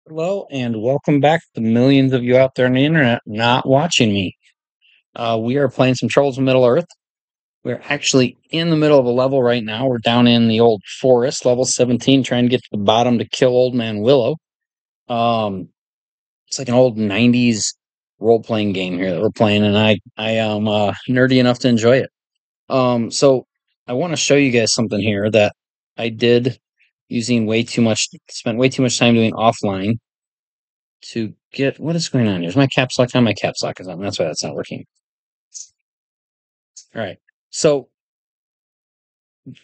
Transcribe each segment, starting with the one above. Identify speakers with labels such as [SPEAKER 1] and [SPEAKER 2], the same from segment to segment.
[SPEAKER 1] Hello and welcome back to the millions of you out there on the internet not watching me. We are playing some Trolls of Middle Earth. We're actually in the middle of a level right now. We're down in the old forest, level 17, trying to get to the bottom to kill Old Man Willow. Um, it's like an old 90s role-playing game here that we're playing, and I am nerdy enough to enjoy it. So I want to show you guys something here that I did spent way too much time doing offline to get what is going on here. Is my caps lock on? My caps lock is on. That's why that's not working. All right. So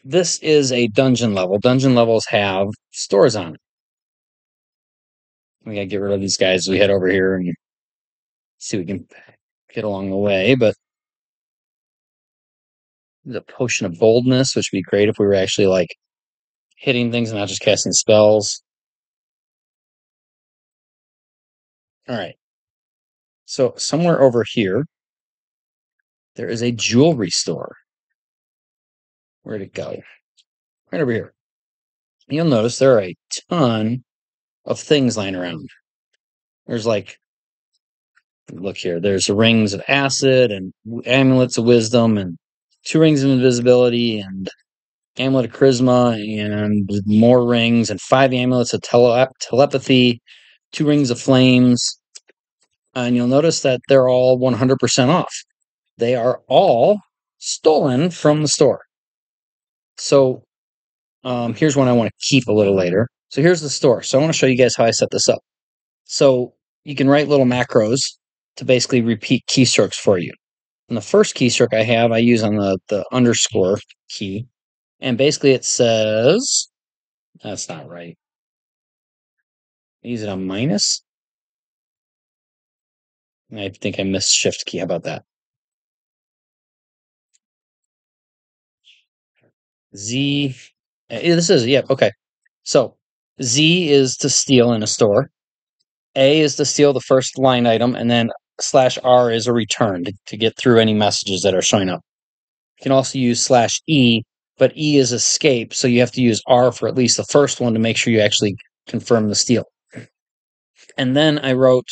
[SPEAKER 1] this is a dungeon level. Dungeon levels have stores on it. We gotta get rid of these guys. We head over here and see if we can get along the way. But the potion of boldness, which would be great if we were actually like hitting things and not just casting spells. All right. So somewhere over here, there is a jewelry store. Where'd it go? Right over here. You'll notice there are a ton of things lying around. There's like, look here, there's rings of acid and amulets of wisdom and 2 rings of invisibility and amulet of charisma and more rings and 5 amulets of telepathy, 2 rings of flames. And you'll notice that they're all 100% off. They are all stolen from the store. So here's one I want to keep a little later. So here's the store. So I want to show you guys how I set this up. So you can write little macros to basically repeat keystrokes for you. And the first keystroke I use on the underscore key. And basically it says, that's not right. Use it on minus. I think I missed shift key. How about that? Z. This is, yeah, okay. So Z is to steal in a store. A is to steal the first line item. And then /R is a return to get through any messages that are showing up. You can also use /E, but E is escape. So you have to use R for at least the first one to make sure you actually confirm the steal. And then I wrote,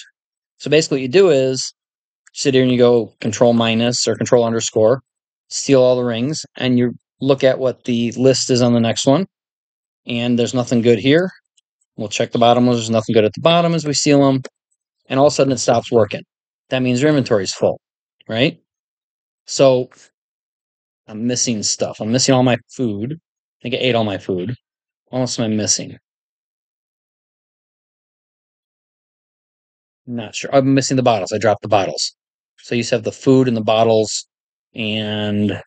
[SPEAKER 1] so basically what you do is sit here and you go control minus or control underscore, steal all the rings, and you look at what the list is on the next one. And there's nothing good here. We'll check the bottom. There's nothing good at the bottom as we steal them. And all of a sudden it stops working. That means your inventory is full, right? So I'm missing stuff. I'm missing all my food. I think I ate all my food. What else am I missing? I'm not sure. I'm missing the bottles. I dropped the bottles. So you have the food and the bottles, and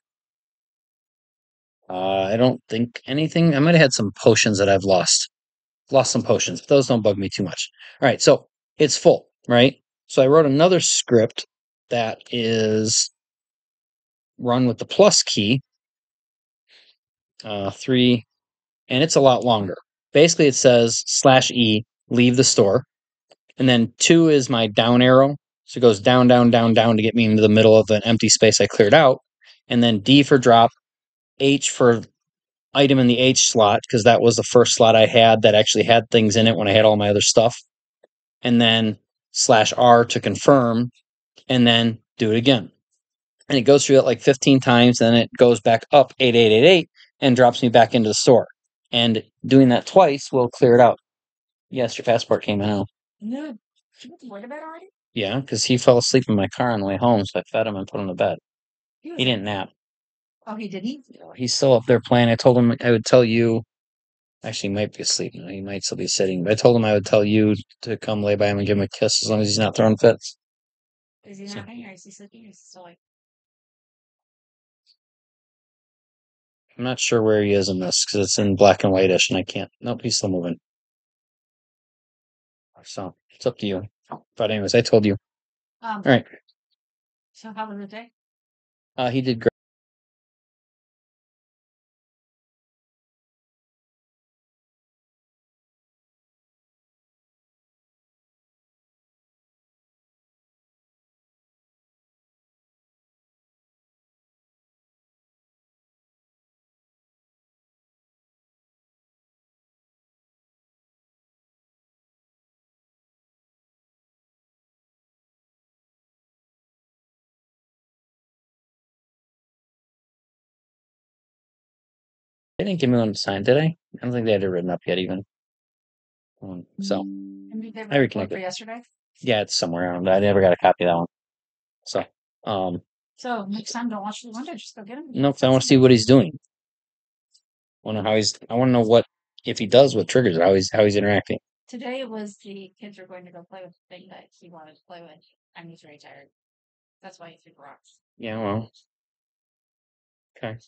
[SPEAKER 1] I don't think anything. I might have had some potions that I've lost. Lost some potions, but those don't bug me too much. All right, so it's full, right? So I wrote another script that is run with the plus key, 3, and it's a lot longer. Basically, it says /E, leave the store. And then 2 is my down arrow. So it goes down, down, down, down to get me into the middle of an empty space I cleared out. And then D for drop, H for item in the H slot, because that was the first slot I had that actually had things in it when I had all my other stuff. And then /R to confirm, and then do it again. And it goes through it like 15 times, then it goes back up 8888 and drops me back into the store. And doing that twice will clear it out. Yes, your passport came out. No. Did you put the boy to bed already? Yeah, because he fell asleep in my car on the way home, so I fed him and put him to bed. He didn't nap.
[SPEAKER 2] Oh, he didn't?
[SPEAKER 1] He's still up there playing. I told him I would tell you. Actually, he might be asleep now. He might still be sitting. But I told him I would tell you to come lay by him and give him a kiss as long as he's not throwing fits.
[SPEAKER 2] Is he napping or is he sleeping or is he still like?
[SPEAKER 1] I'm not sure where he is in this because it's in black and whitish and I can't. Nope, he's still moving. So it's up to you. But anyways, I told you. All right.
[SPEAKER 2] So how was the day?
[SPEAKER 1] He did great. They didn't give me one to sign, did I? I don't think they had it written up yet, even. So,
[SPEAKER 2] And did they
[SPEAKER 1] I
[SPEAKER 2] write one
[SPEAKER 1] reconnected.
[SPEAKER 2] for yesterday?
[SPEAKER 1] Yeah, it's somewhere around. I never got a copy of that one. So,
[SPEAKER 2] So next time, don't watch the window. Just go get him.
[SPEAKER 1] no, I want to see what he's doing. I want to know what, if he does what triggers it, how he's interacting.
[SPEAKER 2] Today it was the kids are going to go play with the thing that he wanted to play with, and he's very tired. That's why he threw rocks.
[SPEAKER 1] Yeah, well. Okay.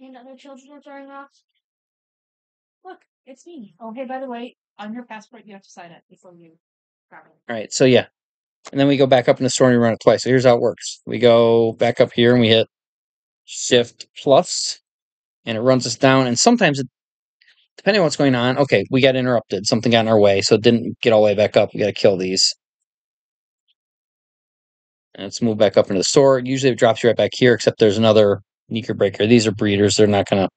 [SPEAKER 2] And other children are throwing rocks. Look, it's me. Oh, hey, by the way, on your passport, you have to sign it before you travel.
[SPEAKER 1] All right. So, yeah. And then we go back up in the store and we run it twice. So here's how it works. We go back up here and we hit Shift plus, and it runs us down. And sometimes, depending on what's going on, okay, we got interrupted. Something got in our way, so it didn't get all the way back up. We got to kill these. And let's move back up into the store. Usually it drops you right back here, except there's another Neeker breaker. These are breeders. They're not going to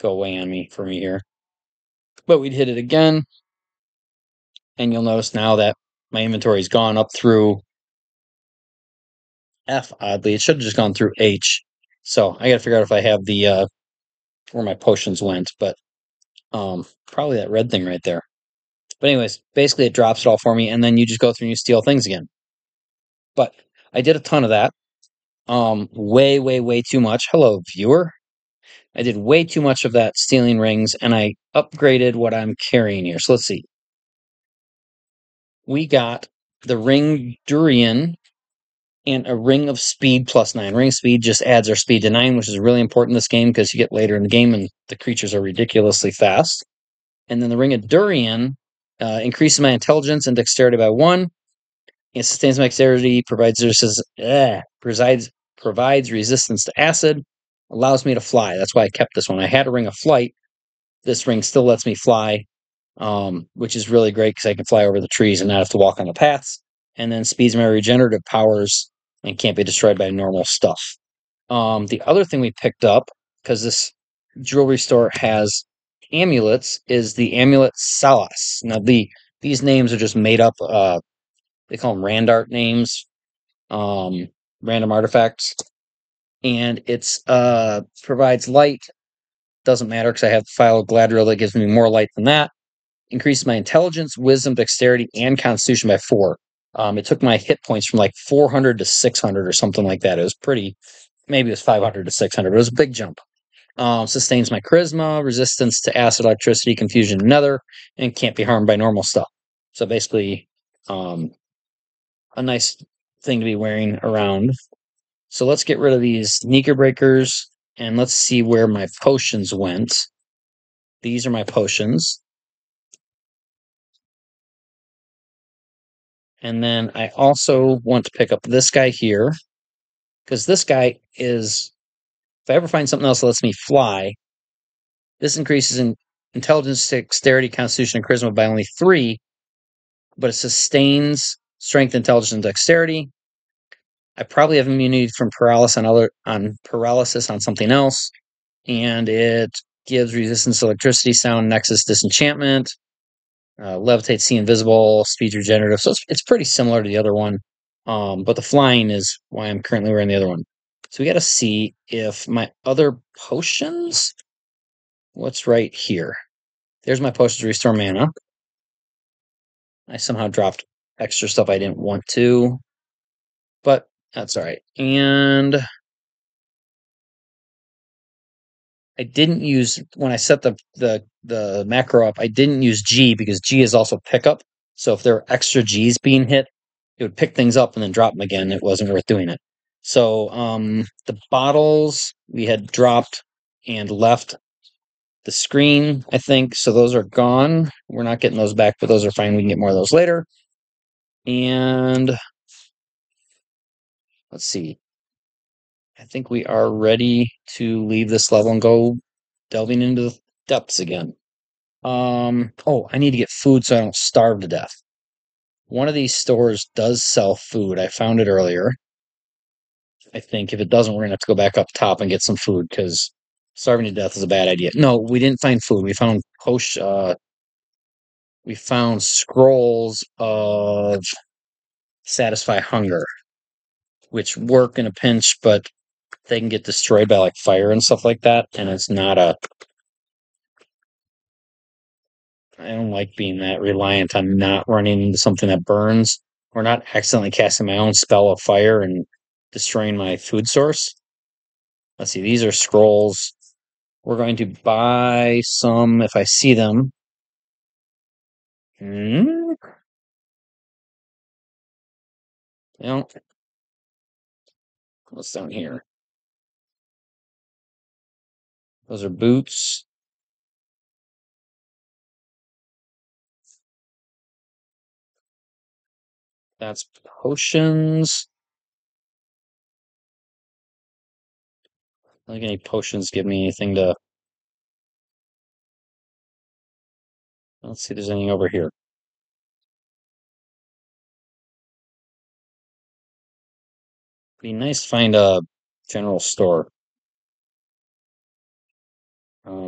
[SPEAKER 1] go away on me for me here. But we'd hit it again. And you'll notice now that my inventory's gone up through F, oddly. It should have just gone through H. So I got to figure out if I have the where my potions went, but probably that red thing right there. But anyways, basically it drops it all for me, and then you just go through and you steal things again. But I did a ton of that. Way too much. Hello, viewer. I did way too much of that stealing rings, and I upgraded what I'm carrying here. So let's see. We got the ring Durian and a ring of speed plus 9. Ring of speed just adds our speed to 9, which is really important in this game because you get later in the game and the creatures are ridiculously fast. And then the ring of Durian increases my intelligence and dexterity by 1. It sustains my dexterity, provides resistance to acid, allows me to fly. That's why I kept this one. I had a ring of flight. This ring still lets me fly, which is really great because I can fly over the trees and not have to walk on the paths. And then speeds my regenerative powers and can't be destroyed by normal stuff. The other thing we picked up, because this jewelry store has amulets, is the amulet Salas. Now, these names are just made up. They call them Randart names, random artifacts, and it's provides light. Doesn't matter because I have File of Gladriel that gives me more light than that. Increases my intelligence, wisdom, dexterity, and constitution by 4. It took my hit points from like 400 to 600 or something like that. It was pretty. Maybe it was 500 to 600. It was a big jump. Sustains my charisma, resistance to acid, electricity, confusion, and nether, and can't be harmed by normal stuff. So basically, a nice thing to be wearing around. So let's get rid of these Neeker breakers, and let's see where my potions went. These are my potions. And then I also want to pick up this guy here, because this guy is, if I ever find something else that lets me fly, this increases in intelligence, dexterity, constitution, and charisma by only 3, but it sustains strength, intelligence, and dexterity. I probably have immunity from paralysis on something else, and it gives resistance to electricity, sound, nexus, disenchantment, levitate, see invisible, speed regenerative. So it's pretty similar to the other one, but the flying is why I'm currently wearing the other one. So we got to see if my other potions. What's right here? There's my potions to restore mana. I somehow dropped extra stuff I didn't want to, but that's all right. And I didn't use, when I set the macro up, I didn't use G because G is also pickup. So if there are extra G's being hit, it would pick things up and then drop them again. It wasn't worth doing it. So the bottles we had dropped and left the screen, I think. So those are gone. We're not getting those back, but those are fine. We can get more of those later. And let's see. I think we are ready to leave this level and go delving into the depths again. Oh, I need to get food so I don't starve to death. One of these stores does sell food. I found it earlier. I think if it doesn't, we're gonna have to go back up top and get some food because starving to death is a bad idea. No, we didn't find food. We found scrolls of satisfy hunger, which work in a pinch, but they can get destroyed by like fire and stuff like that, and it's not a. I don't like being that reliant on not running into something that burns or not accidentally casting my own spell of fire and destroying my food source. Let's see, these are scrolls. We're going to buy some if I see them. Hmm? You what's down here? Those are boots. That's potions. I don't think any potions give me anything to. Let's see if there's anything over here. Be nice to find a general store.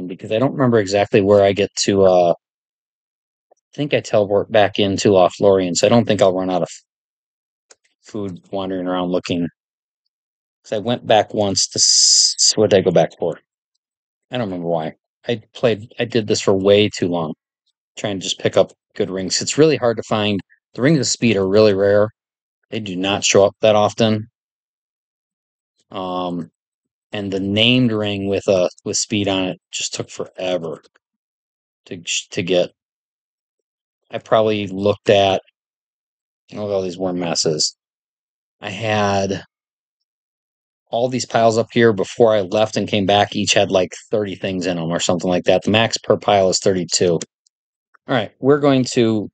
[SPEAKER 1] Because I don't remember exactly where I get to. I think I teleport back into Lothlorien, so I don't think I'll run out of food wandering around looking. Because I went back once. What did I go back for? I don't remember why. I did this for way too long, trying to just pick up good rings. It's really hard to find. The rings of speed are really rare. They do not show up that often. Um, and the named ring with speed on it just took forever to get. I probably looked at look at all these worm masses. I had all these piles up here before I left and came back. Each had like 30 things in them or something like that. The max per pile is 32. All right, we're going to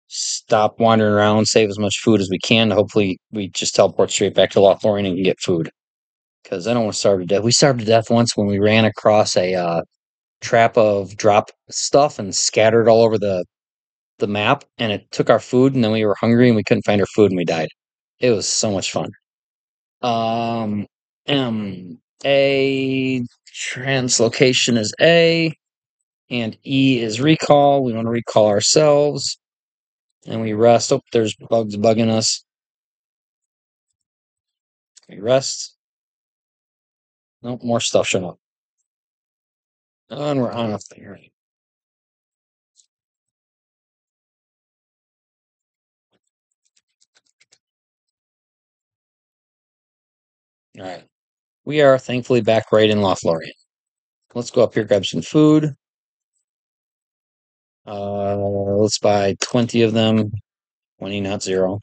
[SPEAKER 1] stop wandering around, save as much food as we can. Hopefully, we just teleport straight back to Lothlorien and can get food. Because I don't want to starve to death. We starved to death once when we ran across a trap of drop stuff and scattered all over the map, and it took our food, and then we were hungry and we couldn't find our food and we died. It was so much fun. Um, A translocation is A, and E is recall. We want to recall ourselves, and we rest. Oh, there's bugs bugging us. We rest. Nope, more stuff showing up. And we're on a thing, right? All right. We are thankfully back right in Lothlorien. Let's go up here, grab some food. Let's buy 20 of them. 20, not zero.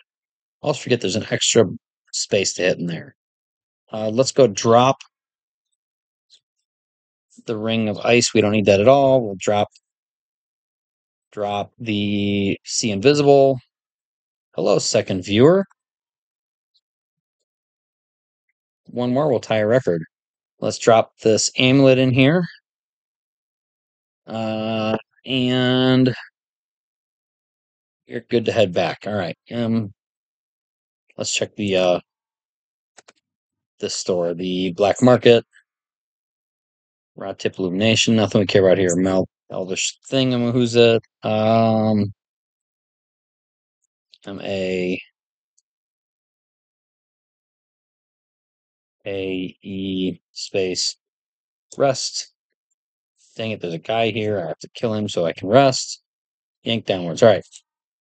[SPEAKER 1] I always forget there's an extra space to hit in there. Let's go drop the ring of ice. We don't need that at all. We'll drop the see invisible. Hello, second viewer. One more, we'll tie a record. Let's drop this amulet in here. And you're good to head back. All right. Let's check the this store, the black market. Rod tip illumination. Nothing we care about here. Elvish thing. Who's it? I'm a e space rest. Dang it! There's a guy here. I have to kill him so I can rest. Yank downwards. All right.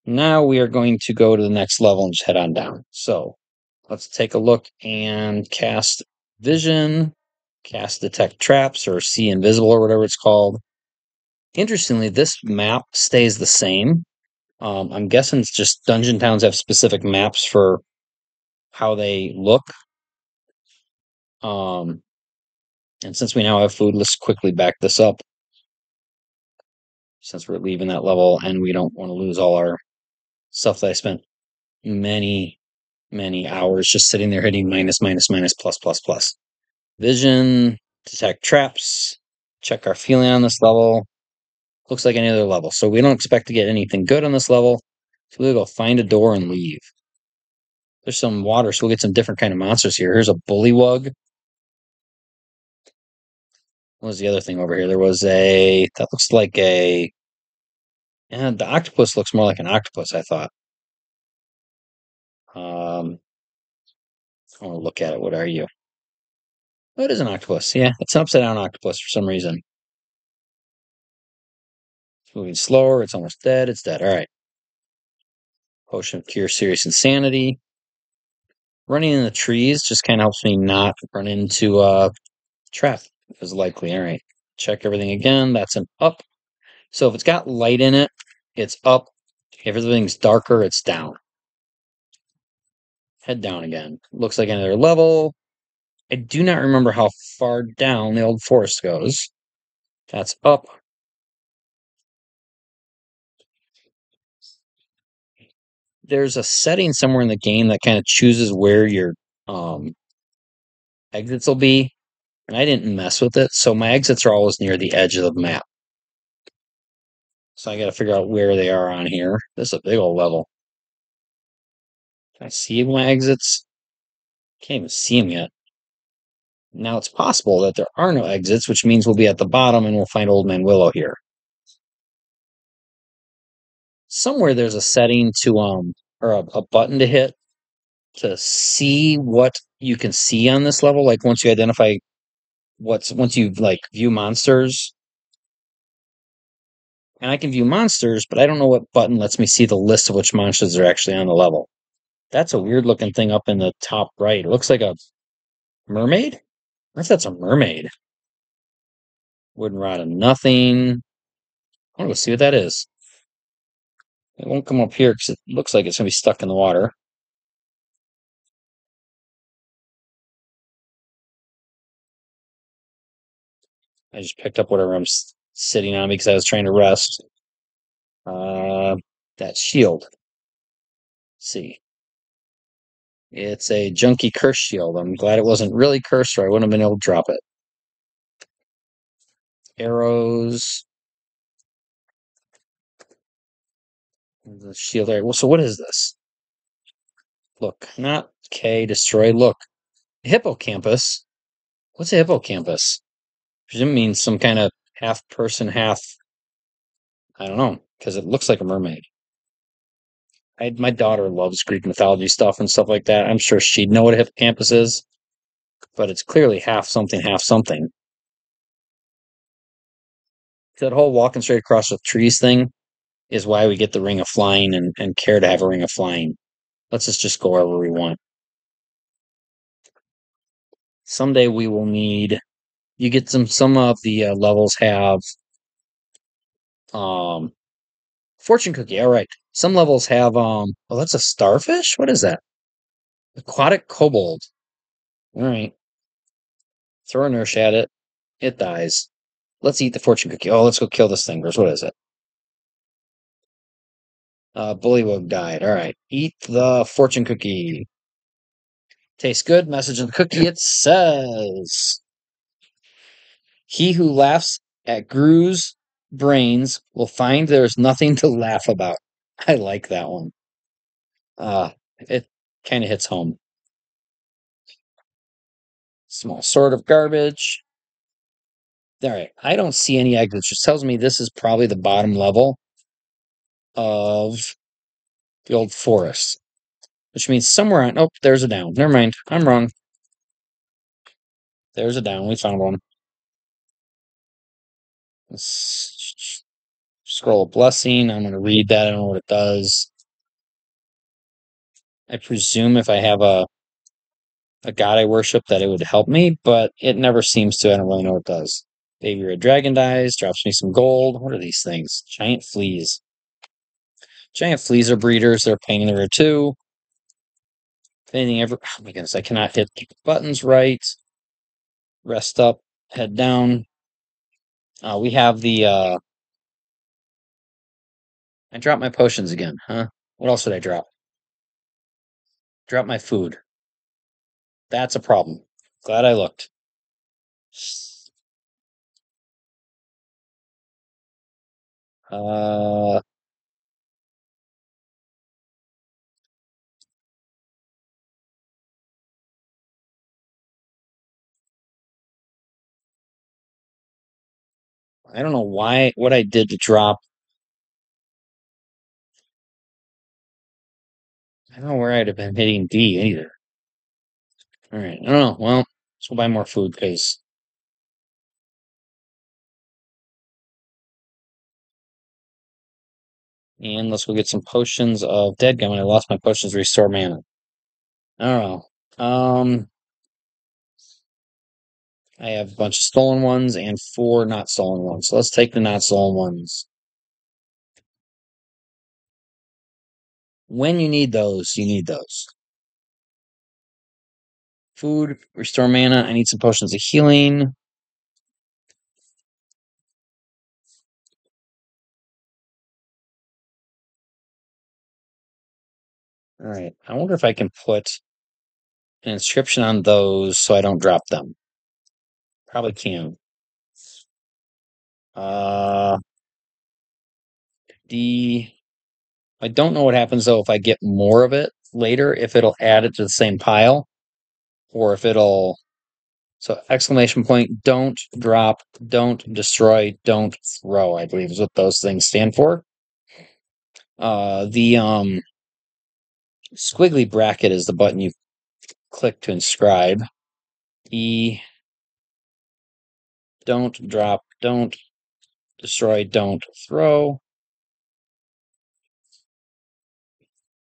[SPEAKER 1] Now we are going to go to the next level and just head on down. So let's take a look and cast vision, cast detect traps or see invisible or whatever it's called. Interestingly, this map stays the same. I'm guessing it's just dungeon towns have specific maps for how they look. And since we now have food, let's quickly back this up. Since we're leaving that level and we don't want to lose all our stuff that I spent many hours just sitting there hitting minus, minus, minus, plus, plus, plus. Vision, detect traps, check our feeling on this level. Looks like any other level. So we don't expect to get anything good on this level. So we'll go find a door and leave. There's some water, so we'll get some different kind of monsters here. Here's a bullywug. What was the other thing over here? There was that looks like and the octopus looks more like an octopus, I thought. I want to look at it. What are you? Oh, it is an octopus. Yeah, it's an upside down octopus for some reason. It's moving slower. It's almost dead. It's dead. All right. Potion of Cure Serious Insanity. Running in the trees just kind of helps me not run into a trap, is likely. All right. Check everything again. That's an up. So if it's got light in it, it's up. If everything's darker, it's down. Head down again. Looks like another level. I do not remember how far down the old forest goes. That's up. There's a setting somewhere in the game that kind of chooses where your um, exits will be, and I didn't mess with it, so my exits are always near the edge of the map. So I got to figure out where they are on here. This is a big old level. Can I see my exits? Can't even see them yet. Now it's possible that there are no exits, which means we'll be at the bottom and we'll find Old Man Willow here. Somewhere there's a setting to or a button to hit to see what you can see on this level. Like once you identify once you like view monsters, and I can view monsters, but I don't know what button lets me see the list of which monsters are actually on the level. That's a weird looking thing up in the top right. It looks like a mermaid. I if that's a mermaid. Wooden rod of nothing. I want to go see what that is. It won't come up here because it looks like it's going to be stuck in the water. I just picked up whatever I'm sitting on because I was trying to rest. That shield. Let's see. It's a junky curse shield. I'm glad it wasn't really cursed or I wouldn't have been able to drop it. Arrows. The shield area. Well, so what is this? Look, not K, destroy. Look, hippocampus. What's a hippocampus? Presume means some kind of half person, half. I don't know, because it looks like a mermaid. My daughter loves Greek mythology stuff and stuff like that. I'm sure she'd know what a hippocampus is, but it's clearly half something, half something. That whole walking straight across the trees thing is why we get the Ring of Flying and care to have a Ring of Flying. Let's just go wherever we want. Someday we will need. You get some of the levels have fortune cookie. All right. Some levels have oh that's a starfish? What is that? Aquatic kobold. All right. Throw a nurse at it. It dies. Let's eat the fortune cookie. Oh, let's go kill this thing. What is it? Bullywug died. All right. Eat the fortune cookie. Tastes good. Message in the cookie. It says, "He who laughs at Gru's brains will find there's nothing to laugh about." I like that one. It kind of hits home. Small sort of garbage. All right. I don't see any exits, which tells me this is probably the bottom level of the old forest, which means somewhere on. Oh, there's a down. Never mind. I'm wrong. There's a down. We found one. Scroll of Blessing. I'm going to read that. I don't know what it does. I presume if I have a god I worship that it would help me, but it never seems to. I don't really know what it does. Baby Red Dragon dies, drops me some gold. What are these things? Giant fleas. Giant fleas are breeders. They're a pain in the rear too. If anything ever. Oh my goodness, I cannot hit the buttons right. Rest up, head down. We have the. I dropped my potions again, huh? What else did I drop? Drop my food. That's a problem. Glad I looked. Uh, I don't know what I did to drop. I don't know where I'd have been hitting D either. All right, I don't know. Well, Let's go buy more food because. And let's go get some potions of Deadgum. I lost my potions to restore mana. I don't know. I have a bunch of stolen ones and 4 not stolen ones. So let's take the not stolen ones. When you need those, you need those. Food, restore mana. I need some potions of healing. All right. I wonder if I can put an inscription on those so I don't drop them. Probably can. Uh, I don't know what happens though if I get more of it later, if it'll add it to the same pile, or if it'll. So exclamation point, don't drop, don't destroy, don't throw, I believe is what those things stand for. The squiggly bracket is the button you click to inscribe. Don't drop, don't destroy, don't throw.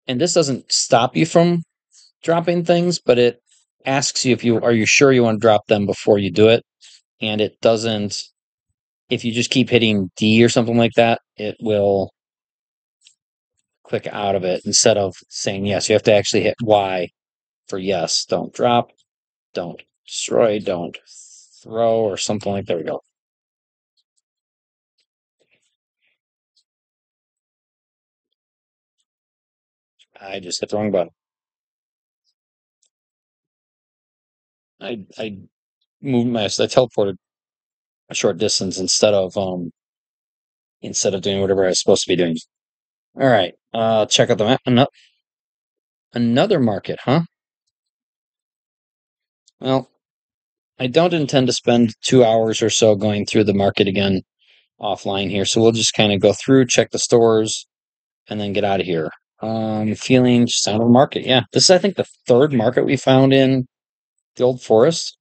[SPEAKER 1] And this doesn't stop you from dropping things, but it asks you if you are you sure you want to drop them before you do it. And it doesn't, if you just keep hitting D or something like that, it will click out of it instead of saying yes. You have to actually hit Y for yes. Don't drop, don't destroy, don't throw, or something like that. There we go. I just hit the wrong button. I moved I teleported a short distance instead of doing whatever I was supposed to be doing. All right. Check out the map. Another market, huh? Well, I don't intend to spend 2 hours or so going through the market again offline here, so we'll just kind of go through, check the stores, and then get out of here. Feeling just out of the market. Yeah, this is I think the 3rd market we found in the Old Forest.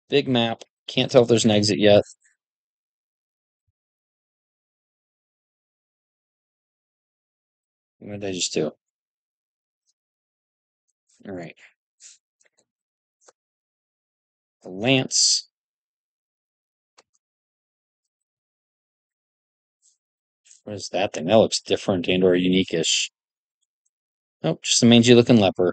[SPEAKER 1] Big map. Can't tell if there's an exit yet. What did I just do? All right. The lance. What is that thing? That looks different and or unique-ish. Oh, just a mangy looking leper.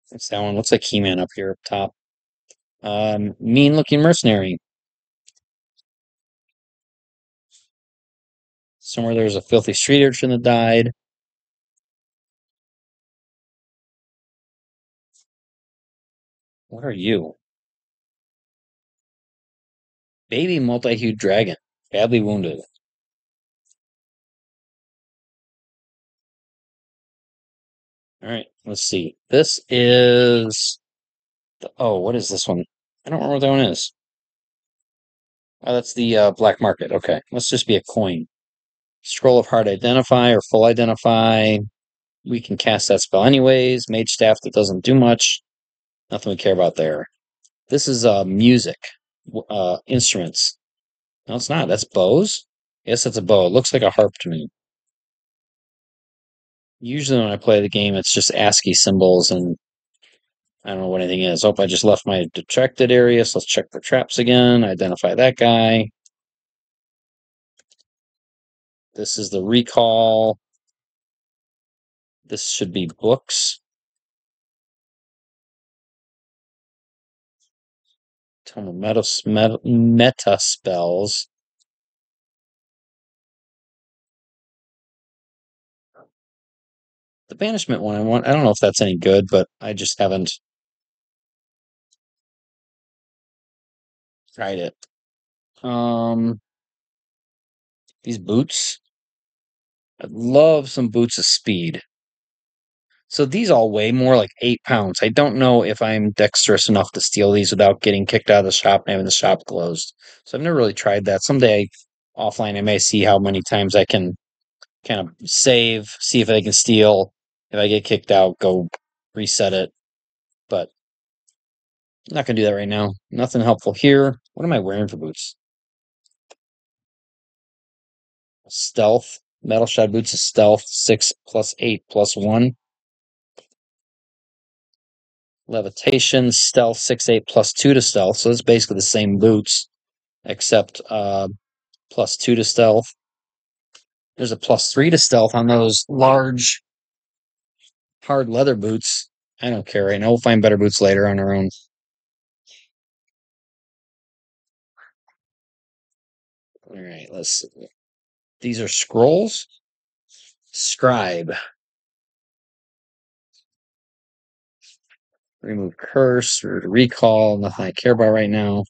[SPEAKER 1] What's that one? Looks like He-Man up here up top. Mean looking mercenary. Somewhere there's a filthy street urchin that died. What are you? Baby multi-hued dragon. Badly wounded. Alright, let's see. This is oh, what is this one? I don't remember what that one is. Oh, that's the black market. Okay. Let's just be a coin. Scroll of Hard Identify or Full Identify. We can cast that spell anyways. Mage Staff that doesn't do much. Nothing we care about there. This is music. Instruments. No, it's not. That's bows? Yes, it's a bow. It looks like a harp to me. Usually when I play the game, it's just ASCII symbols and I don't know what anything is. Oh, I just left my detected area, so let's check for traps again. Identify that guy. This is the recall. This should be books. Tome of meta spells. The banishment one I don't know if that's any good, but I just haven't tried it. These boots. I'd love some boots of speed. So these all weigh more like 8 pounds. I don't know if I'm dexterous enough to steal these without getting kicked out of the shop and having the shop closed. So I've never really tried that. Someday offline, I may see how many times I can kind of save, see if I can steal. If I get kicked out, go reset it. But I'm not going to do that right now. Nothing helpful here. What am I wearing for boots? Stealth. Metal shod boots is stealth. 6 plus 8 plus 1. Levitation, stealth, 6, 8 plus 2 to stealth. So it's basically the same boots, except plus 2 to stealth. There's a plus 3 to stealth on those large, hard leather boots. I don't care right now. We'll find better boots later on our own. All right, let's see. These are scrolls. Scribe. Remove curse or recall. Nothing I care about right now.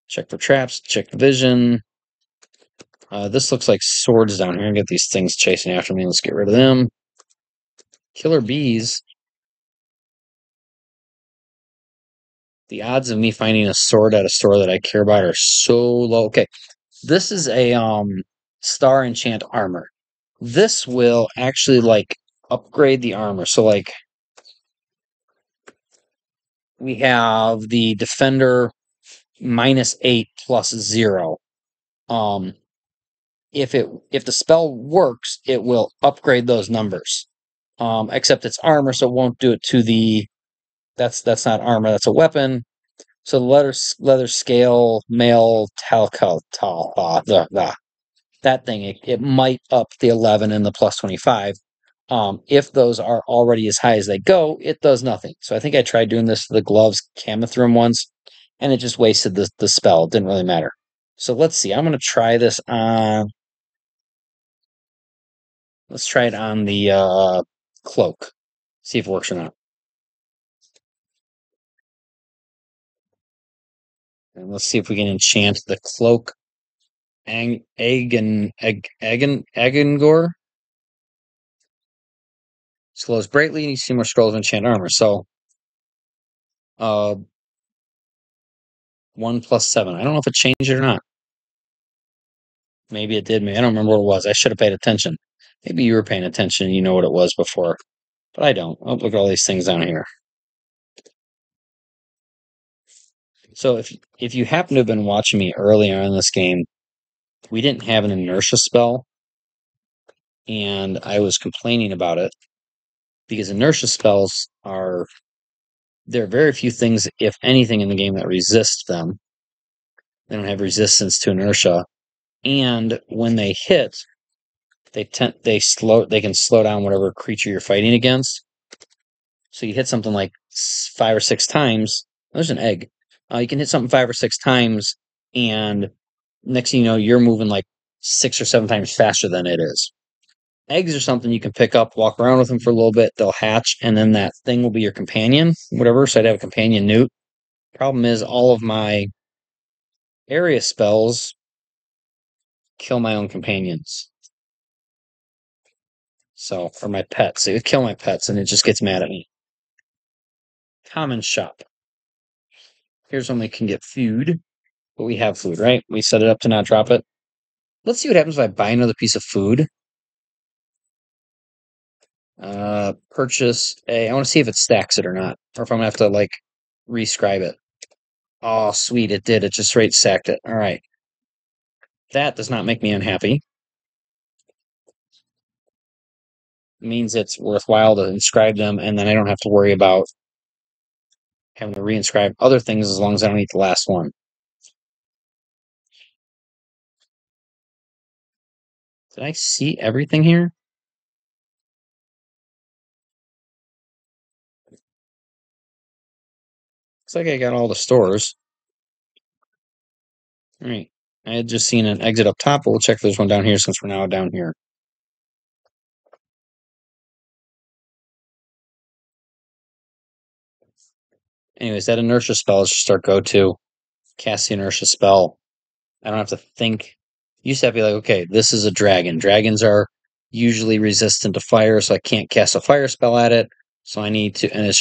[SPEAKER 1] Check for traps. Check the vision. This looks like swords down here. I get these things chasing after me. Let's get rid of them. Killer bees. The odds of me finding a sword at a store that I care about are so low. Okay, this is a star enchant armor. This will actually like upgrade the armor. So like we have the defender -8 plus 0. If the spell works, it will upgrade those numbers. Except it's armor, so it won't do it to the. That's not armor. That's a weapon. So the leather scale mail talco that thing it might up the 11 and the plus 25. If those are already as high as they go, it does nothing. So I think I tried doing this to the gloves Camithrum once, and it just wasted the spell. It didn't really matter. So let's see. I'm going to try this on. Let's try it on the cloak. See if it works or not. And let's see if we can enchant the cloak. Agangor. Slows brightly, and you see more scrolls of enchant armor. So, 1 plus 7. I don't know if it changed it or not. Maybe it did. Maybe I don't remember what it was. I should have paid attention. Maybe you were paying attention. You know what it was before, but I don't. Oh, look at all these things down here. So if you happen to have been watching me earlier in this game, we didn't have an inertia spell, and I was complaining about it because inertia spells there are very few things, if anything, in the game that resist them. They don't have resistance to inertia, and when they hit, they can slow down whatever creature you're fighting against. So you hit something like 5 or 6 times. There's an egg. You can hit something 5 or 6 times, and next thing you know, you're moving like 6 or 7 times faster than it is. Eggs are something you can pick up, walk around with them for a little bit. They'll hatch, and then that thing will be your companion, whatever. So I'd have a companion newt. Problem is, all of my area spells kill my own companions. So, or my pets. It would kill my pets, and it just gets mad at me. Common shop. Here's when we can get food. But we have food, right? We set it up to not drop it. Let's see what happens if I buy another piece of food. Purchase a. I want to see if it stacks it or not, or if I'm gonna have to like rescribe it. Oh, sweet, it did. It just rate stacked it. All right. That does not make me unhappy. It means it's worthwhile to inscribe them, and then I don't have to worry about having to reinscribe other things as long as I don't eat the last one. Did I see everything here? Looks like I got all the stores. All right. I had just seen an exit up top, but we'll check if there's one down here since we're now down here. Anyways, that inertia spell is just our go-to. Cast the inertia spell. I don't have to think. Used to have to be like, okay, this is a dragon. Dragons are usually resistant to fire, so I can't cast a fire spell at it. So I need to, and it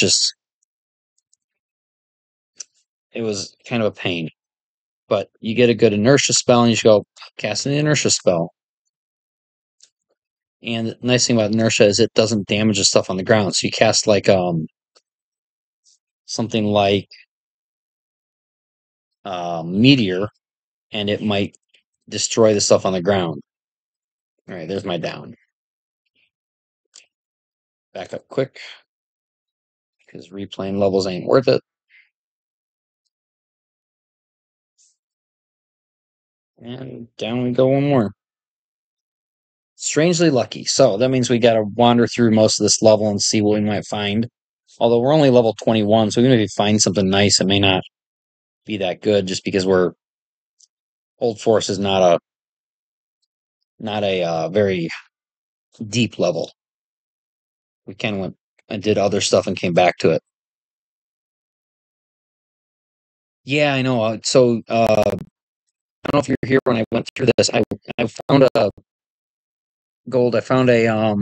[SPEAKER 1] was kind of a pain. but you get a good inertia spell and you just go cast an inertia spell. And the nice thing about inertia is it doesn't damage the stuff on the ground. So you cast like something like meteor, and it might destroy the stuff on the ground. All right, there's my down. Back up quick because replaying levels ain't worth it. And down we go one more. Strangely lucky. So that means we got to wander through most of this level and see what we might find. Although we're only level 21, so even if we find something nice, it may not be that good just because Old Forest is not a very deep level. We kind of went and did other stuff and came back to it. Yeah, I know. I don't know if you're here when I went through this. I found a gold. I found a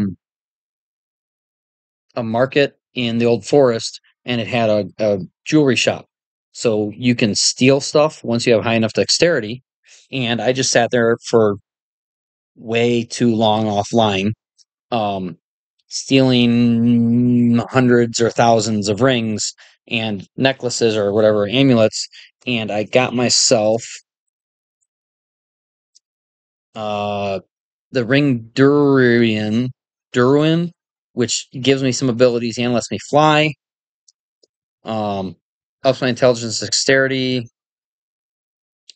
[SPEAKER 1] market in the Old Forest, and it had a jewelry shop. So you can steal stuff once you have high enough dexterity. And I just sat there for way too long offline, um, stealing hundreds or thousands of rings and necklaces or whatever amulets. And I got myself uh, the ring Duruin, which gives me some abilities and lets me fly. Ups my intelligence, dexterity,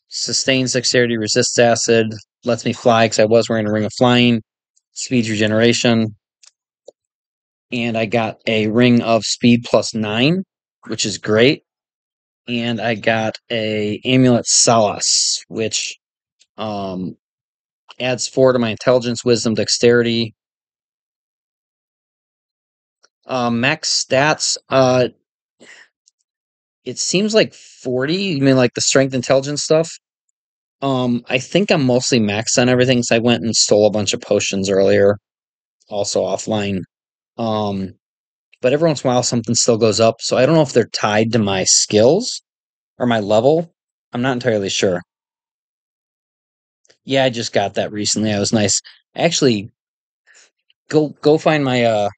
[SPEAKER 1] sustains dexterity, resists acid, lets me fly because I was wearing a ring of flying, speed regeneration, and I got a ring of speed +9, which is great. And I got a amulet Salas, which um, adds 4 to my intelligence, wisdom, dexterity. Max stats, it seems like 40. You mean like the strength intelligence stuff? I think I'm mostly maxed on everything, so I went and stole a bunch of potions earlier, also offline. Um, but every once in a while something still goes up, so I don't know if they're tied to my skills or my level. I'm not entirely sure. Yeah, I just got that recently. That was nice. Actually, go find my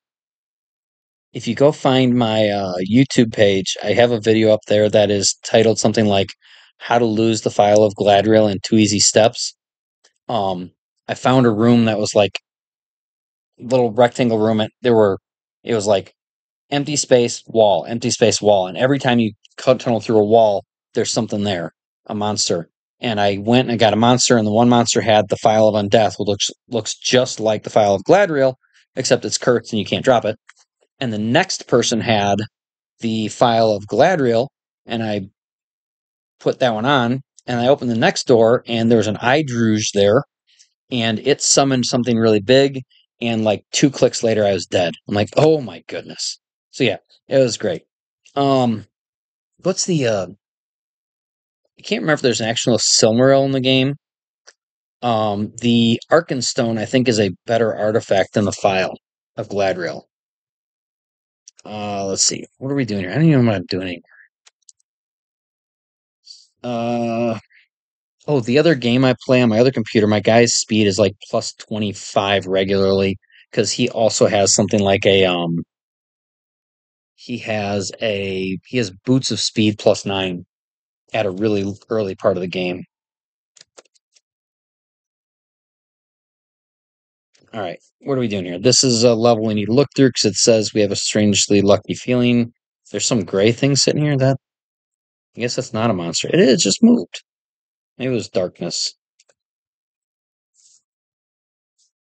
[SPEAKER 1] if you go find my YouTube page, I have a video up there that is titled something like "How to Lose the File of Gladriel in 2 Easy Steps." Um, I found a room that was like little rectangle room. It was like empty space, wall, and every time you cut tunnel through a wall, there's something there, a monster. And I went and I got a monster, and the one monster had the File of Undeath, which looks just like the File of Gladriel, except it's cursed and you can't drop it. And the next person had the File of Gladriel, and I put that one on, and I opened the next door, and there was an Idruge there, and it summoned something really big, and like 2 clicks later I was dead. I'm like, oh my goodness. So yeah, it was great. Um what's the I can't remember if there's an actual Silmaril in the game. The Arkenstone I think is a better artifact than the File of Gladriel. Let's see. What are we doing here? I don't even know what I'm doing anymore. Oh, the other game I play on my other computer, my guy's speed is like +25 regularly because he also has something like he has boots of speed +9 at a really early part of the game. All right, what are we doing here? This is a level we need to look through because it says we have a strangely lucky feeling. There's some gray thing sitting here that I guess that's not a monster. It is just moved. Maybe it was darkness.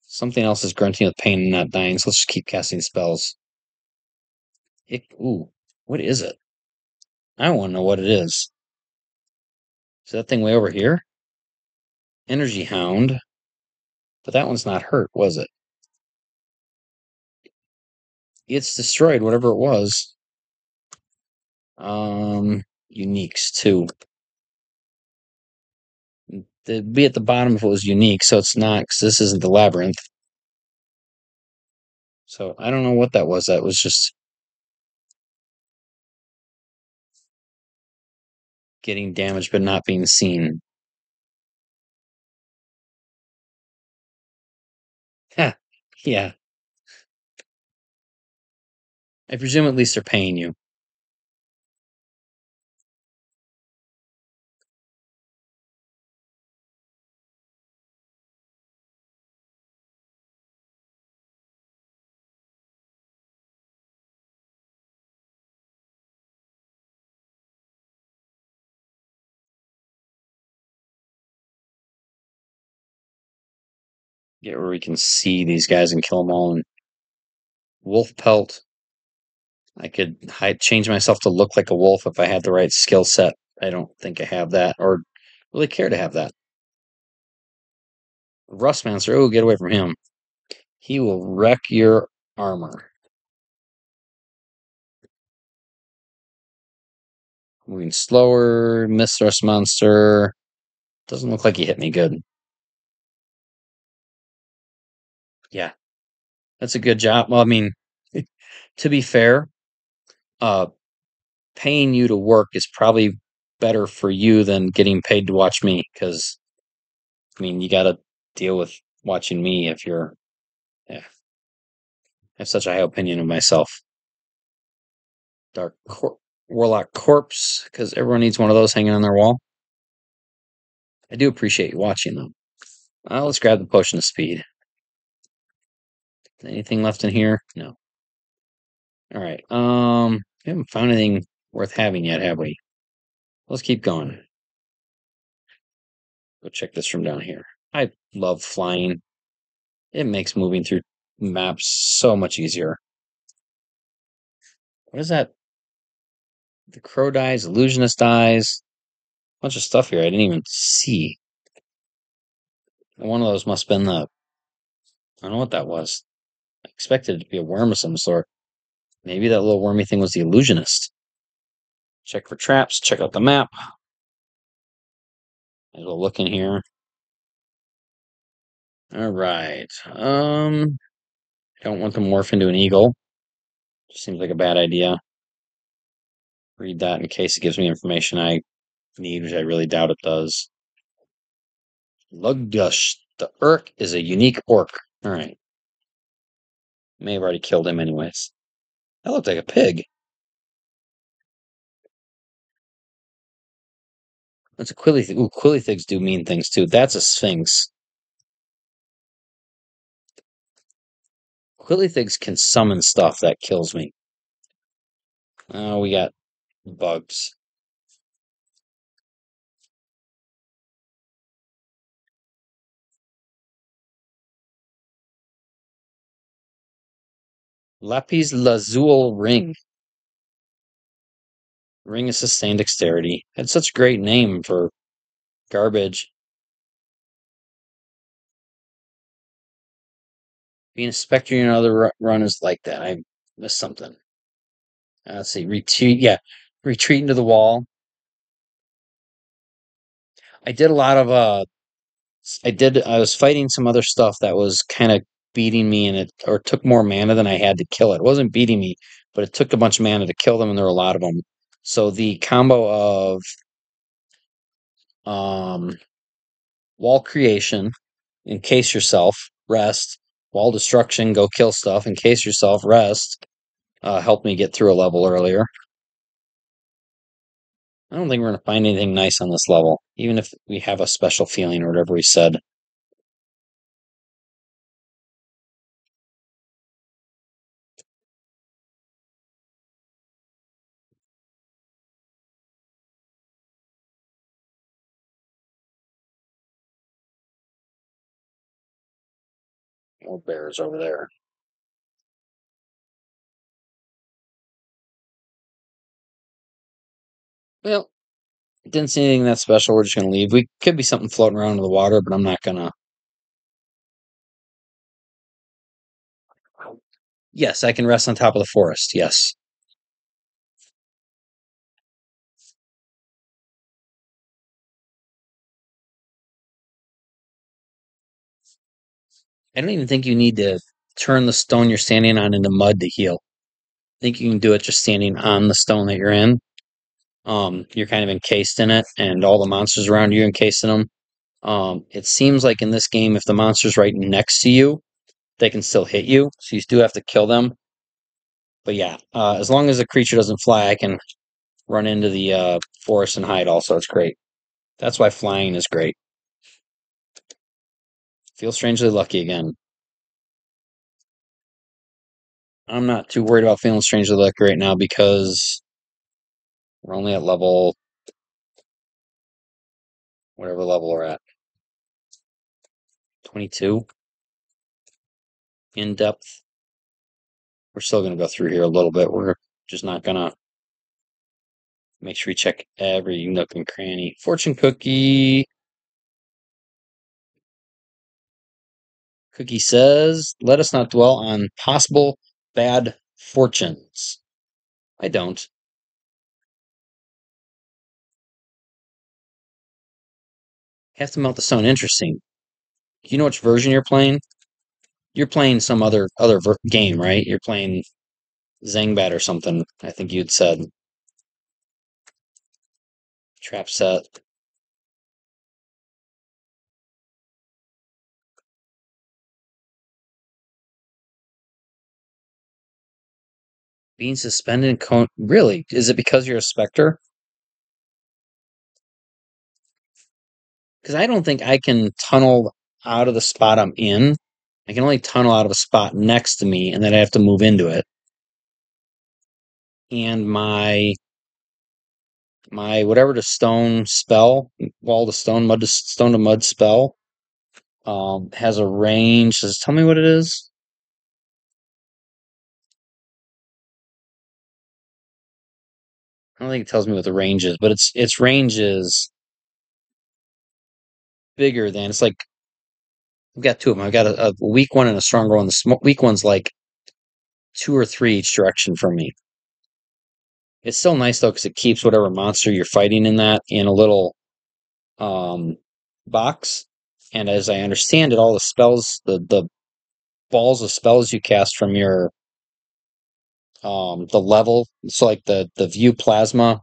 [SPEAKER 1] Something else is grunting with pain and not dying, so let's just keep casting spells. Ooh, what is it? I want to know what it is. Is that thing way over here? Energy Hound. But that one's not hurt, was it? It's destroyed, whatever it was. Uniques too. It'd be at the bottom if it was unique, so it's not, because this isn't the labyrinth. So I don't know what that was. That was just getting damaged but not being seen. Huh. Yeah. I presume at least they're paying you. Get where we can see these guys and kill them all. And wolf pelt. I could change myself to look like a wolf if I had the right skill set. I don't think I have that or really care to have that. Rustmancer. Oh, get away from him. He will wreck your armor. Moving slower. Miss Rust Monster. Doesn't look like he hit me good. Yeah, that's a good job. Well, I mean, to be fair, uh, paying you to work is probably better for you than getting paid to watch me. Because I mean, you got to deal with watching me if you're. Yeah, I have such a high opinion of myself. Dark Warlock Corpse, because everyone needs one of those hanging on their wall. I do appreciate you watching them. Let's grab the potion of speed. Anything left in here? No. All right. We haven't found anything worth having yet, have we? Let's keep going. Go check this from down here. I love flying. It makes moving through maps so much easier. What is that? The crow dies, illusionist dies. A bunch of stuff here I didn't even see. One of those must have been the. I don't know what that was. I expected it to be a worm of some sort. Maybe that little wormy thing was the illusionist. Check for traps, check out the map. As we'll look in here. Alright. I don't want to morph into an eagle. Seems like a bad idea. Read that in case it gives me information I need, which I really doubt it does. Lugdush. The Urk is a unique orc. Alright. May have already killed him anyways. That looked like a pig. That's a Quillythig. Ooh, Quillythigs do mean things too. That's a Sphinx. Quillythigs can summon stuff that kills me. Oh, we got bugs. Lapis Lazuli Ring. Ring of Sustained Dexterity. Had such a great name for garbage. Being a Spectre in another run is like that. I missed something. Let's see. Retreat. Yeah. Retreat into the wall. I did a lot of I was fighting some other stuff that was kind of beating me and it took more mana than I had to kill it. It wasn't beating me, but it took a bunch of mana to kill them and there were a lot of them. So the combo of um wall creation, encase yourself, rest, wall destruction, go kill stuff, encase yourself, rest, helped me get through a level earlier. I don't think we're going to find anything nice on this level, even if we have a special feeling or whatever we said. More bears over there. Well, didn't see anything that special. We're just going to leave. We could be something floating around in the water, but I'm not going to. Yes, I can rest on top of the forest. Yes. I don't even think you need to turn the stone you're standing on into mud to heal. I think you can do it just standing on the stone that you're in. You're kind of encased in it, and all the monsters around you are encased in them. It seems like in this game, if the monster's right next to you, they can still hit you, so you do have to kill them. But yeah, as long as the creature doesn't fly, I can run into the forest and hide also. It's great. That's why flying is great. Feel strangely lucky again. I'm not too worried about feeling strangely lucky right now because we're only at level, whatever level we're at. 22 in depth. We're still going to go through here a little bit. We're just not going to make sure we check every nook and cranny. Fortune cookie. Cookie says, let us not dwell on possible bad fortunes. I don't. Have to melt the stone. Interesting. Do you know which version you're playing? You're playing some other game, right? You're playing Zangbat or something. I think you'd said trap set. Being suspended in cone. Really? Is it because you're a specter? Because I don't think I can tunnel out of the spot I'm in. I can only tunnel out of a spot next to me, and then I have to move into it. And my whatever the stone spell, wall to stone, mud to stone to mud spell, has a range. Does it tell me what it is? I don't think it tells me what the range is, but its range is bigger than it's like I've got two of them. I've got a weak one and a stronger one. The weak one's like 2 or 3 each direction from me. It's still nice though because it keeps whatever monster you're fighting in that in a little um, box. And as I understand it, all the spells, the balls of spells you cast from your the level, it's like the view plasma.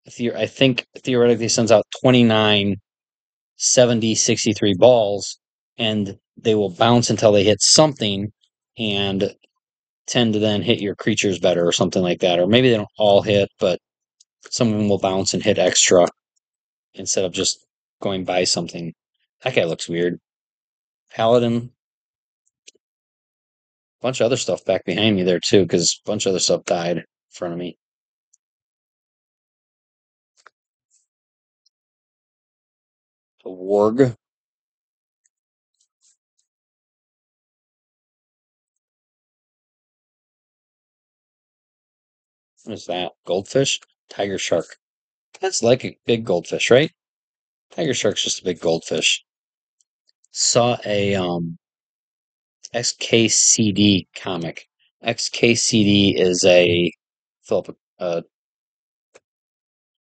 [SPEAKER 1] I think theoretically sends out 29, 70, 63 balls, and they will bounce until they hit something, and tend to then hit your creatures better or something like that. Or maybe they don't all hit, but some of them will bounce and hit extra instead of just going by something. That guy looks weird. Paladin. Bunch of other stuff back behind me there too, because a bunch of other stuff died in front of me. A warg. What is that? Goldfish? Tiger shark. That's like a big goldfish, right? Tiger shark's just a big goldfish. Saw a XKCD comic. XKCD is a Philip. I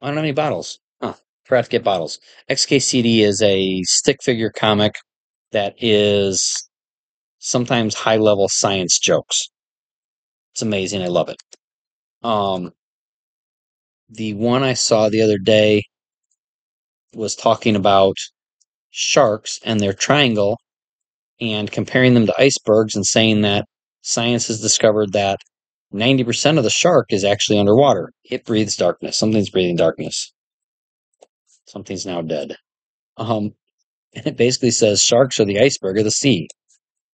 [SPEAKER 1] don't have any bottles. Huh. Forgot to get bottles. XKCD is a stick figure comic that is sometimes high level science jokes. It's amazing. I love it. Um, the one I saw the other day was talking about sharks and their triangle and comparing them to icebergs and saying that science has discovered that 90% of the shark is actually underwater. It breathes darkness. Something's breathing darkness. Something's now dead. And it basically says sharks are the iceberg of the sea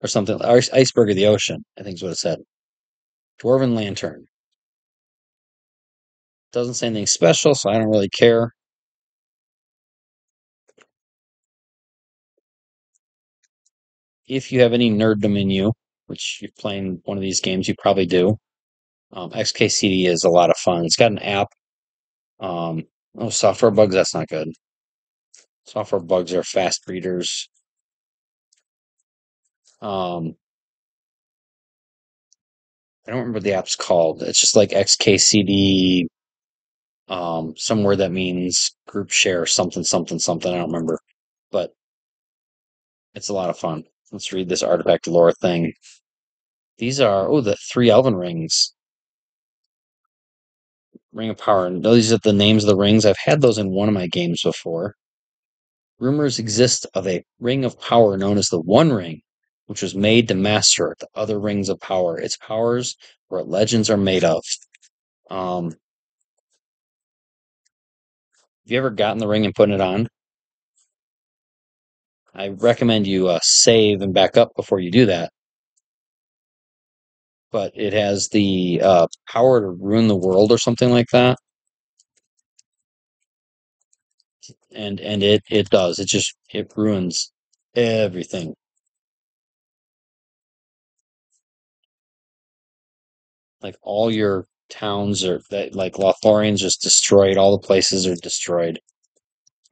[SPEAKER 1] or something. Iceberg of the ocean, I think is what it said. Dwarven lantern. Doesn't say anything special, so I don't really care. If you have any nerddom in you, which you're playing one of these games, you probably do. XKCD is a lot of fun. It's got an app. Oh, software bugs, that's not good. Software bugs are fast readers. I don't remember what the app's called. It's just like XKCD, somewhere that means group share, something, something, something. I don't remember. But it's a lot of fun. Let's read this artifact lore thing. These are, the 3 Elven rings. Ring of Power. And these are the names of the rings. I've had those in one of my games before. Rumors exist of a ring of power known as the One Ring, which was made to master the other rings of power. Its powers what legends are made of. Have you ever gotten the ring and put it on? I recommend you save and back up before you do that. But it has the power to ruin the world or something like that. And it does. It ruins everything. Like all your towns are that like Lothlorien's just destroyed. All the places are destroyed.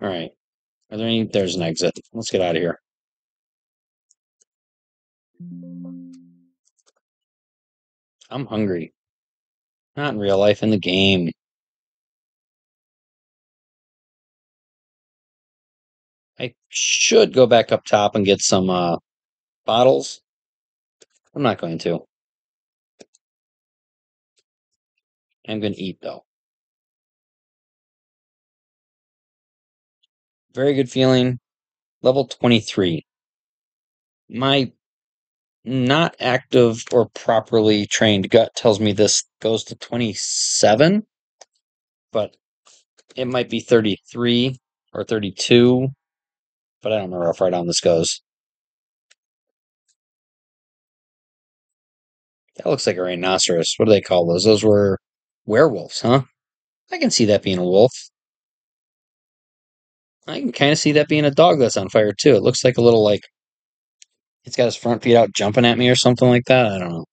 [SPEAKER 1] All right. Are there any? There's an exit. Let's get out of here. I'm hungry. Not in real life, in the game. I should go back up top and get some bottles. I'm not going to. I'm going to eat though. Very good feeling. Level 23. My not active or properly trained gut tells me this goes to 27, but it might be 33 or 32, but I don't remember how far down this goes. That looks like a rhinoceros. What do they call those? Those were werewolves, huh? I can see that being a wolf. I can kind of see that being a dog that's on fire too. It looks like a little like it's got its front feet out jumping at me or something like that. I don't know.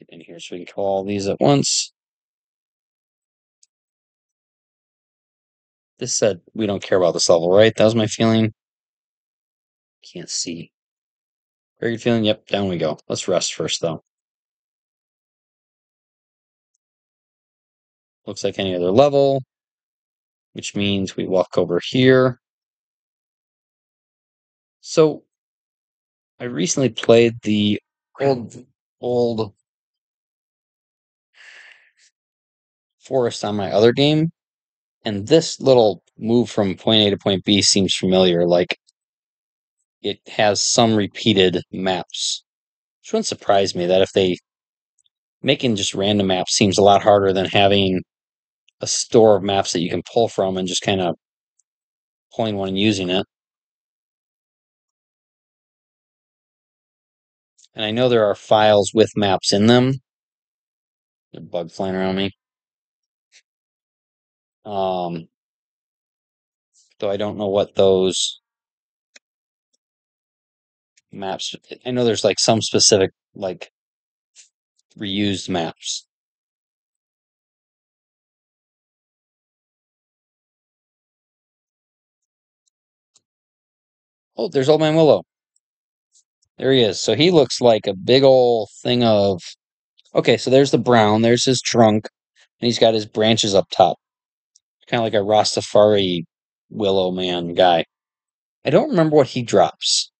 [SPEAKER 1] Get in here so we can kill all these at once. This said we don't care about this level, right? That was my feeling. Can't see. Very good feeling. Yep, down we go. Let's rest first, though. Looks like any other level, which means we walk over here. So, I recently played the old forest on my other game, and this little move from point A to point B seems familiar. Like it has some repeated maps, which wouldn't surprise me that if they making just random maps seems a lot harder than having a store of maps that you can pull from and just kind of pulling one and using it. And I know there are files with maps in them. There's a bug flying around me. Though I don't know what those maps. I know there's like some specific like reused maps. Oh, there's Old Man Willow. There he is. So he looks like a big old thing of. Okay, so there's the brown. There's his trunk, and he's got his branches up top. Kind of like a Rastafari Willow Man guy. I don't remember what he drops.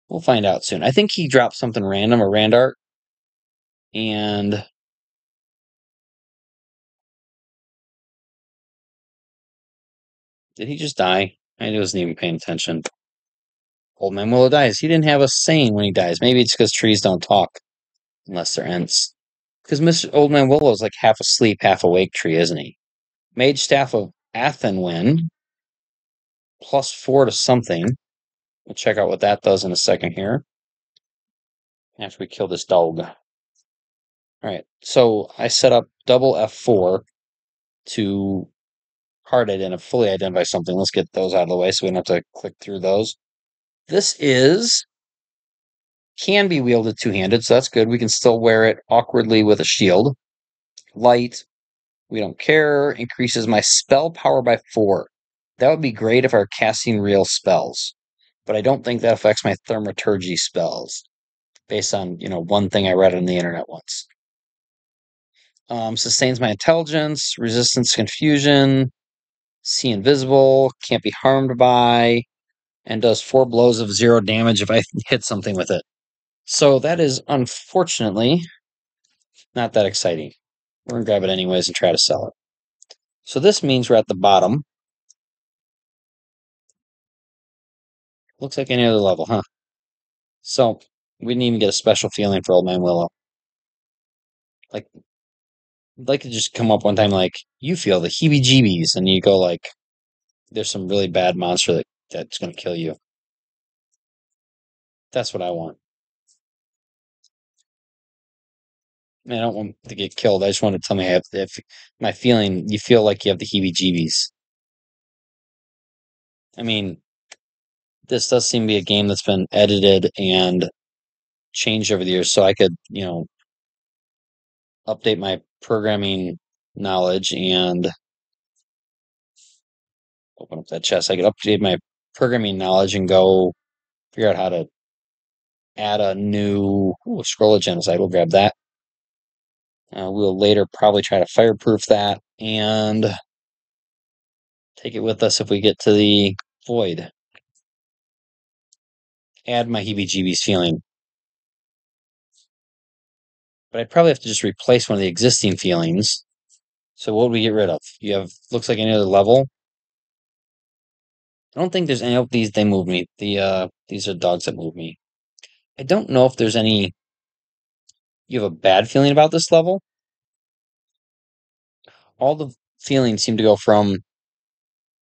[SPEAKER 1] We'll find out soon. I think he dropped something random, a rand art, and did he just die? I wasn't even paying attention. Old Man Willow dies. He didn't have a saying when he dies. Maybe it's because trees don't talk unless they're Ents. Because Mr. Old Man Willow is like half asleep, half awake tree, isn't he? Mage Staff of Athenwyn, +4 to something. We'll check out what that does in a second here. After we kill this dog. Alright, so I set up double F4 to fully identify something. Let's get those out of the way so we don't have to click through those. This can be wielded two-handed, so that's good. We can still wear it awkwardly with a shield. Light, we don't care. Increases my spell power by 4. That would be great if I were casting real spells, but I don't think that affects my thaumaturgy spells, based on one thing I read on the internet once. Sustains my intelligence, resistance, confusion, see invisible, can't be harmed by, and does 4 blows of 0 damage if I hit something with it. So that is unfortunately not that exciting. We're going to grab it anyways and try to sell it. So this means we're at the bottom. Looks like any other level, huh? So we didn't even get a special feeling for Old Man Willow. Like, I'd like to just come up one time like, you feel the heebie-jeebies, and you go like, there's some really bad monster that's going to kill you. That's what I want. I don't want to get killed. I just want to tell me if my feeling, you feel like you have the heebie-jeebies. I mean, this does seem to be a game that's been edited and changed over the years, so I could, update my programming knowledge and open up that chest. I could update my programming knowledge and go figure out how to add a new scroll of genocide. We'll grab that. We'll later probably try to fireproof that and take it with us if we get to the void. Add my heebie-jeebies feeling. But I'd probably have to just replace one of the existing feelings. So what would we get rid of? You have, looks like any other level. I don't think there's any of these, they move me. These are dogs that move me. I don't know if there's any, you have a bad feeling about this level. All the feelings seem to go from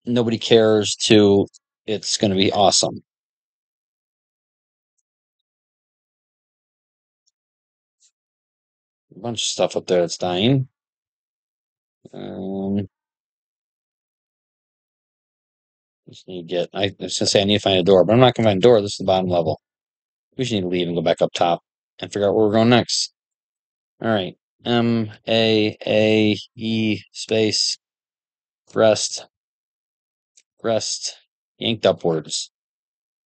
[SPEAKER 1] nobody cares to it's going to be awesome. A bunch of stuff up there that's dying. Just need to get, I was going to say I need to find a door, but I'm not going to find a door. This is the bottom level. We should need to leave and go back up top and figure out where we're going next. All right. M-A-A-E space rest yanked upwards.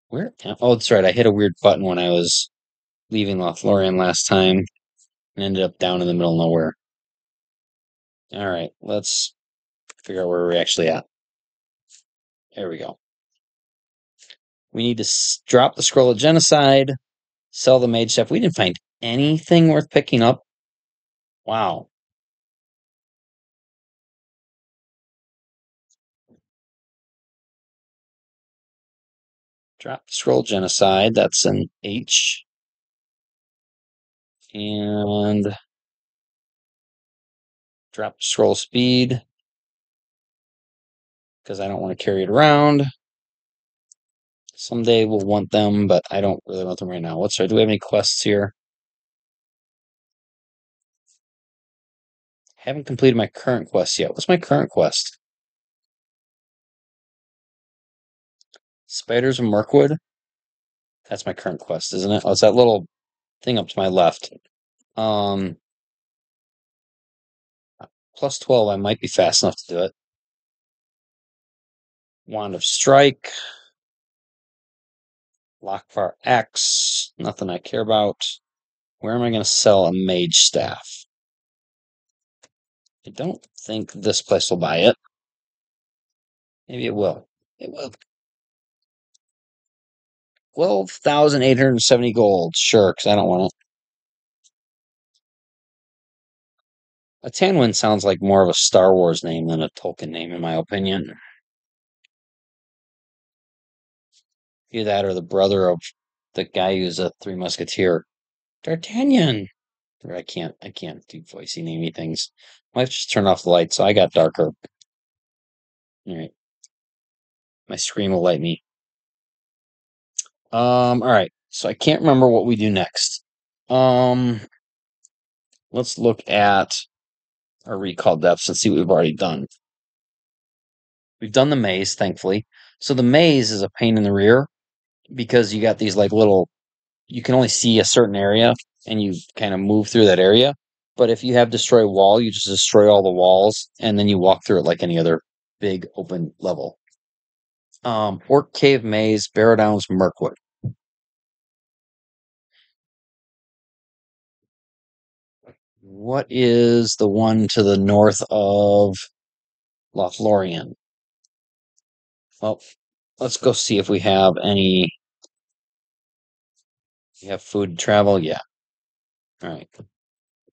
[SPEAKER 1] Where? Oh, that's right. I hit a weird button when I was leaving Lothlorien last time and ended up down in the middle of nowhere. All right. Let's figure out where we're actually at. There we go. We need to drop the scroll of genocide, sell the mage stuff. We didn't find anything worth picking up. Wow. Drop the scroll genocide. That's an H. And drop scroll speed because I don't want to carry it around. Someday we'll want them, but I don't really want them right now. Do we have any quests here? Haven't completed my current quest yet. What's my current quest? Spiders of Mirkwood? That's my current quest, isn't it? Oh, it's that little thing up to my left. Plus 12, I might be fast enough to do it. Wand of Strike. Lockvar X. Nothing I care about. Where am I going to sell a mage staff? I don't think this place will buy it. Maybe it will. It will. 12,870 gold. Sure, because I don't want it. A Tanwin sounds like more of a Star Wars name than a Tolkien name, in my opinion. Either that or the brother of the guy who's a Three Musketeer. D'Artagnan! I can't do voicey namey things. I might just turn off the light so I got darker. Alright. My screen will light me. Alright. So I can't remember what we do next. Let's look at our recall depths and see what we've already done. We've done the maze, thankfully. So the maze is a pain in the rear because you got these like little, you can only see a certain area and you kind of move through that area. But if you have destroy wall, you just destroy all the walls and then you walk through it like any other big open level. Orc Cave Maze, Barrow Downs, Mirkwood. What is the one to the north of Lothlorien? Well, let's go see if we have any. We have food travel? Yeah. All right.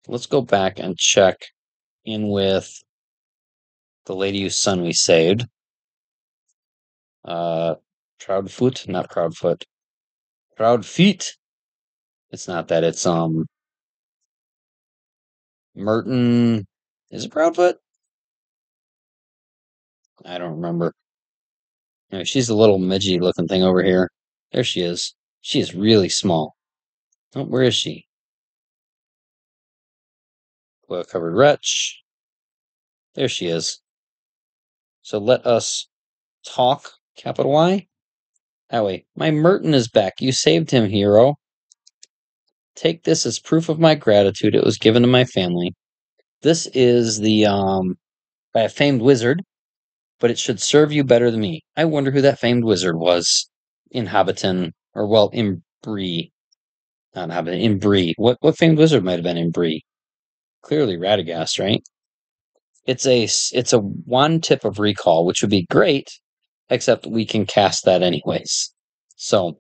[SPEAKER 1] Let's go back and check in with the lady whose son we saved. Proudfoot, not Proudfoot. Proudfeet. It's not that. It's Merton. Is it Proudfoot? I don't remember. Anyway, she's a little midgy looking thing over here. There she is. She is really small. Oh, where is she? Well covered wretch. There she is. So let us talk, capital Y. That way. My Merton is back. You saved him, hero. Take this as proof of my gratitude. It was given to my family. This is the by a famed wizard, but it should serve you better than me. I wonder who that famed wizard was in Hobbiton, or well, in Bree. Not Hobbiton, in Bree. What famed wizard might have been in Bree? Clearly Radagast, right? It's a one tip of recall, which would be great, except we can cast that anyways. So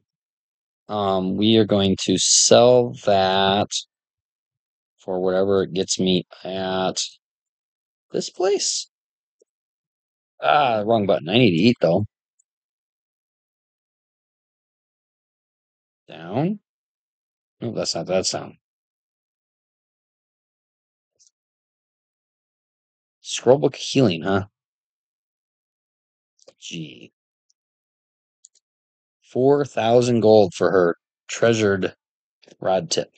[SPEAKER 1] we are going to sell that for whatever it gets me at this place. Wrong button. I need to eat though. Down. No, that's not that sound. Scrollbook healing, huh? Gee. 4,000 gold for her treasured rod tip.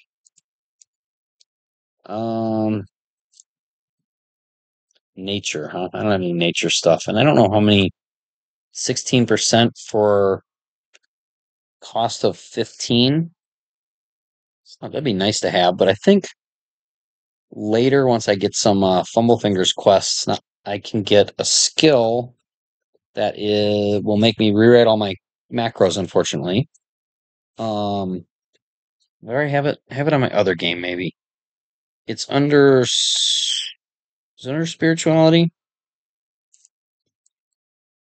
[SPEAKER 1] Nature, huh? I don't have any nature stuff, and I don't know how many. 16% for cost of 15. That'd be nice to have, but I think later, once I get some Fumble Fingers quests, I can get a skill that will make me rewrite all my macros, unfortunately. Where I have it? I have it on my other game, maybe. It's under. Is it under spirituality?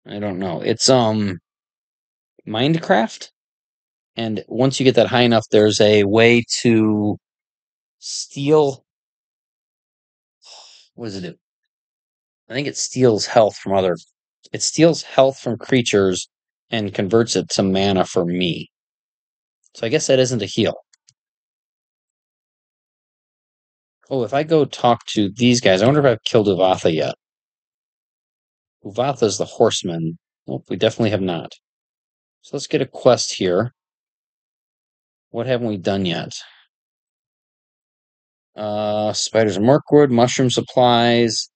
[SPEAKER 1] I don't know. It's Mindcraft. And once you get that high enough, there's a way to steal. What does it do? I think it steals health from other. It steals health from creatures and converts it to mana for me. So I guess that isn't a heal. Oh, if I go talk to these guys, I wonder if I've killed Uvatha yet. Uvatha's the horseman. Nope, we definitely have not. So let's get a quest here. What haven't we done yet? Spiders of Mirkwood, mushroom supplies.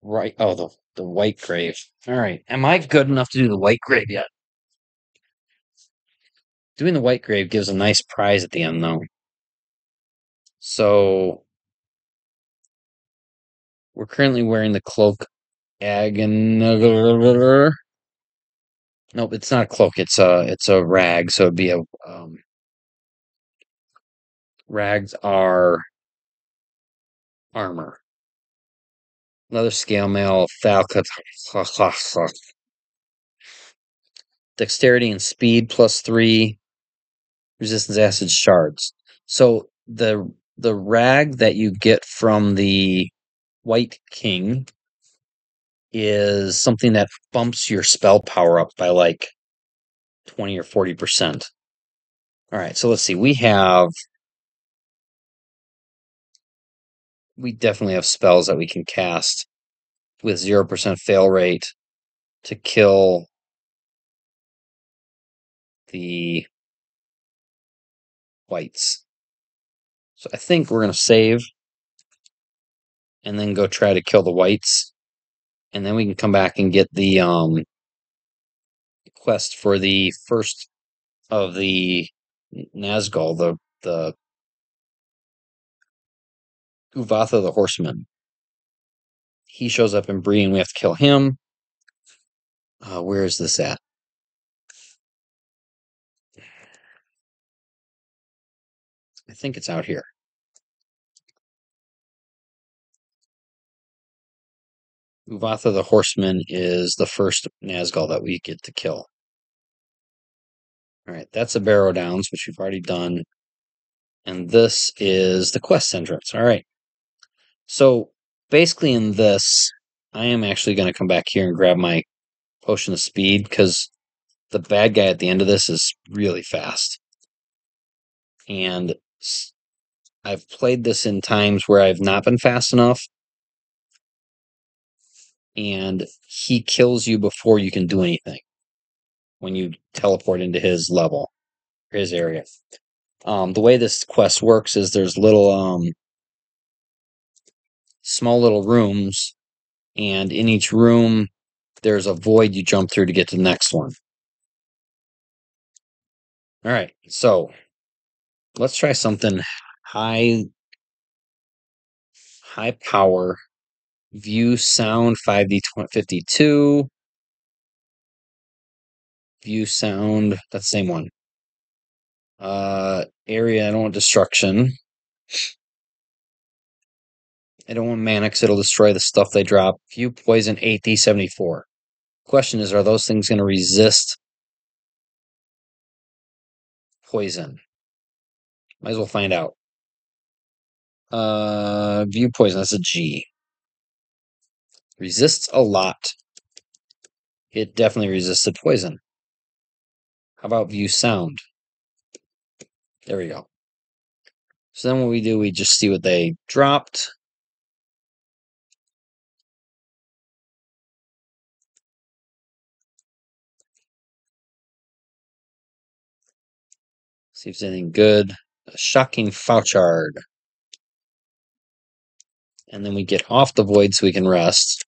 [SPEAKER 1] Right. Oh, the White Grave. All right. Am I good enough to do the White Grave yet? Doing the White Grave gives a nice prize at the end, though. So we're currently wearing the cloak Nope, it's not a cloak. It's a rag. So it'd be a rags are armor. Another scale mail, falcon, dexterity and speed +3, resistance acid shards. So the rag that you get from the White King is something that bumps your spell power up by like 20 or 40%. All right, so let's see. We definitely have spells that we can cast with 0% fail rate to kill the whites. So I think we're going to save and then go try to kill the whites. And then we can come back and get the quest for the first of the Nazgul, the Uvatha the Horseman. He shows up in Bree and we have to kill him. Where is this at? I think it's out here. Uvatha the Horseman is the first Nazgul that we get to kill. All right, that's a Barrow Downs, which we've already done. And this is the quest entrance. All right. So basically in this, I am actually going to come back here and grab my potion of speed because the bad guy at the end of this is really fast. And I've played this in times where I've not been fast enough. And he kills you before you can do anything when you teleport into his level, his area. The way this quest works is there's little small little rooms, and in each room there's a void you jump through to get to the next one. All right, so let's try something high power. View sound 5D52. View sound, that's the same one. Area, I don't want destruction. I don't want mana because it'll destroy the stuff they drop. View poison 8D74. Question is, are those things going to resist poison? Might as well find out. View poison, that's a G. Resists a lot. It definitely resisted poison. How about view sound? There we go. So then what we do, we just see what they dropped. See if there's anything good. A shocking Fauchard. And then we get off the void so we can rest.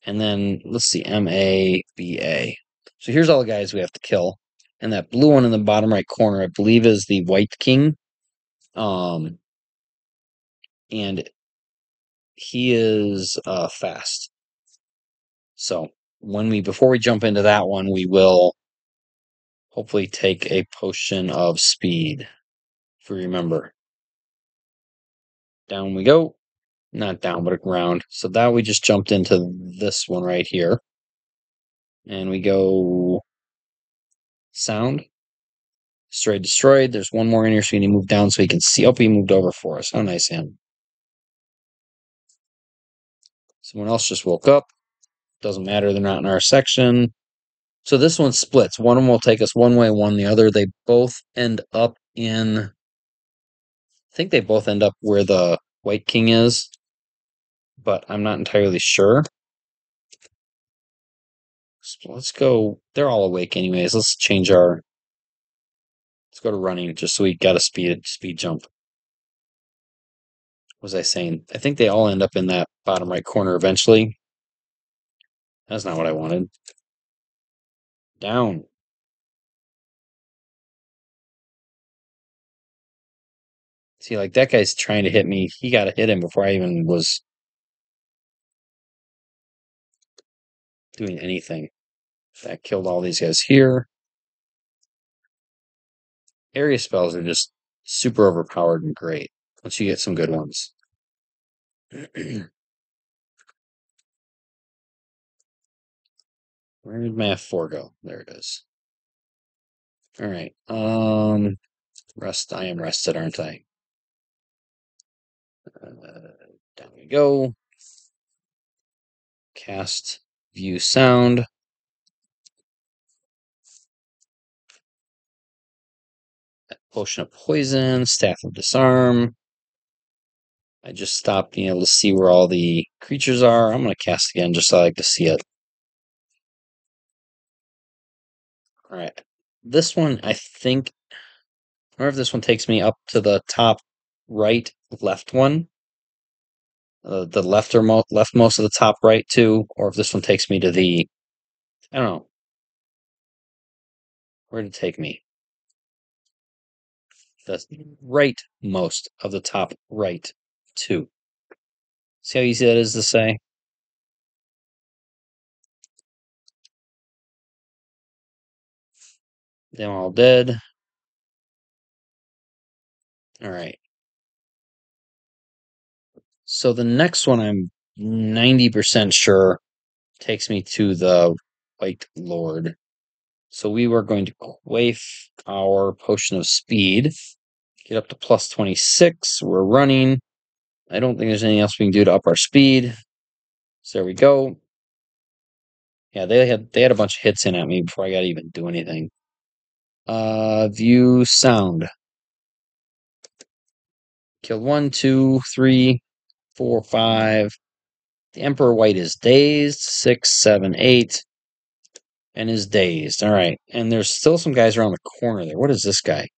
[SPEAKER 1] And then let's see, MABA. So here's all the guys we have to kill. And that blue one in the bottom right corner, I believe, is the White King. And he is fast. So before we jump into that one, we will hopefully take a potion of speed, if we remember. Down we go. Not down, but around. So that we just jumped into this one right here. And we go sound. Destroyed. There's one more in here, so we need to move down so he can see. Oh, he moved over for us. How nice him. Someone else just woke up. Doesn't matter, they're not in our section. So this one splits. One of them will take us one way, one the other. They both end up in... I think they both end up where the White King is, but I'm not entirely sure. So let's go... They're all awake anyways. Let's change our... Let's go to running, just so we got a speed jump. What was I saying? I think they all end up in that bottom right corner eventually. That's not what I wanted. Down. See, like, that guy's trying to hit me. He got to hit him before I even was doing anything. That killed all these guys here. Area spells are just super overpowered and great once you get some good ones. Where did my F4 go? There it is. All right. Rest. I am rested, aren't I? Down we go. Cast view sound. Potion of poison. Staff of disarm. I just stopped being able to see where all the creatures are. I'm going to cast again just so I like to see it. All right. This one, I think, or if this one takes me up to the top right, left one. The leftmost of the top right too, or if this one takes me to the, I don't know. Where did it take me? The rightmost of the top right too. See how easy that is to say? Them all dead. All right. So the next one I'm 90% sure takes me to the White Lord. So we were going to quaff our potion of speed, get up to plus 26. We're running. I don't think there's anything else we can do to up our speed. So there we go. Yeah, they had a bunch of hits in at me before I got to even do anything. View sound. Killed 1, 2, 3, 4, 5. The Emperor White is dazed. 6, 7, 8. And is dazed. All right. And there's still some guys around the corner there. What is this guy?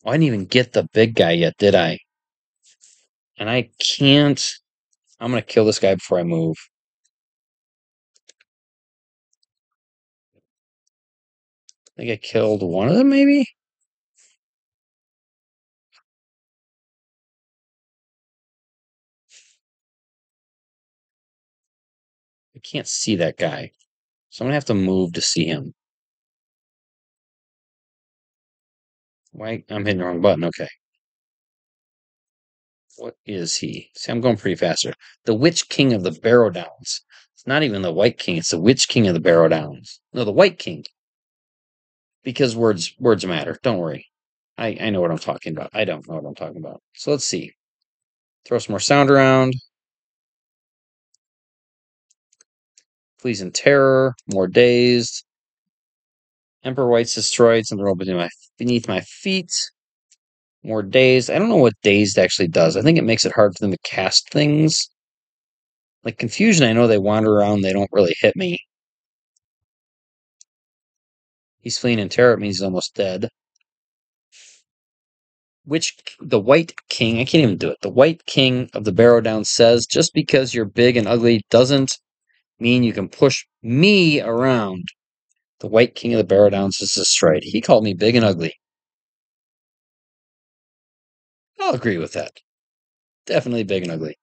[SPEAKER 1] Oh, I didn't even get the big guy yet, did I? And I can't. I'm going to kill this guy before I move. I think I killed one of them, maybe? I can't see that guy. So I'm going to have to move to see him. Why? I'm hitting the wrong button. Okay. What is he? See, I'm going pretty faster. The Witch King of the Barrow Downs. It's not even the White King. It's the Witch King of the Barrow Downs. No, the White King. Because words matter. Don't worry. I know what I'm talking about. I don't know what I'm talking about. So let's see. Throw some more sound around. Flees in terror. More dazed. Emperor White's destroyed. Something rolled beneath my feet. More dazed. I don't know what dazed actually does. I think it makes it hard for them to cast things. Like confusion, I know they wander around. They don't really hit me. He's fleeing in terror. It means he's almost dead. The White King, I can't even do it. The White King of the Barrow Downs says, just because you're big and ugly doesn't mean you can push me around. The White King of the Barrow Downs is destroyed. He called me big and ugly. I'll agree with that. Definitely big and ugly.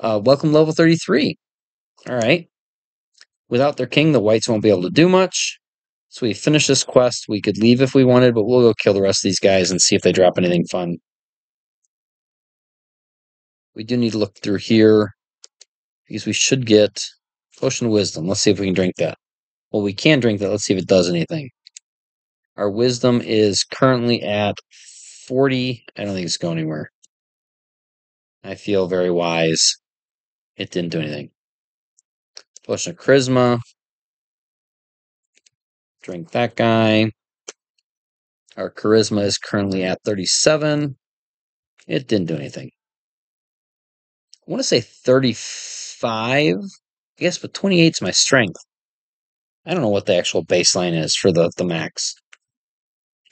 [SPEAKER 1] Welcome level 33. All right. Without their king, the whites won't be able to do much. So we finish this quest. We could leave if we wanted, but we'll go kill the rest of these guys and see if they drop anything fun. We do need to look through here because we should get Potion of Wisdom. Let's see if we can drink that. Well, we can drink that. Let's see if it does anything. Our Wisdom is currently at 40. I don't think it's going anywhere. I feel very wise. It didn't do anything. Potion of Charisma. Drink that guy. Our Charisma is currently at 37. It didn't do anything. I want to say 35. I guess, but 28 is my strength. I don't know what the actual baseline is for the max.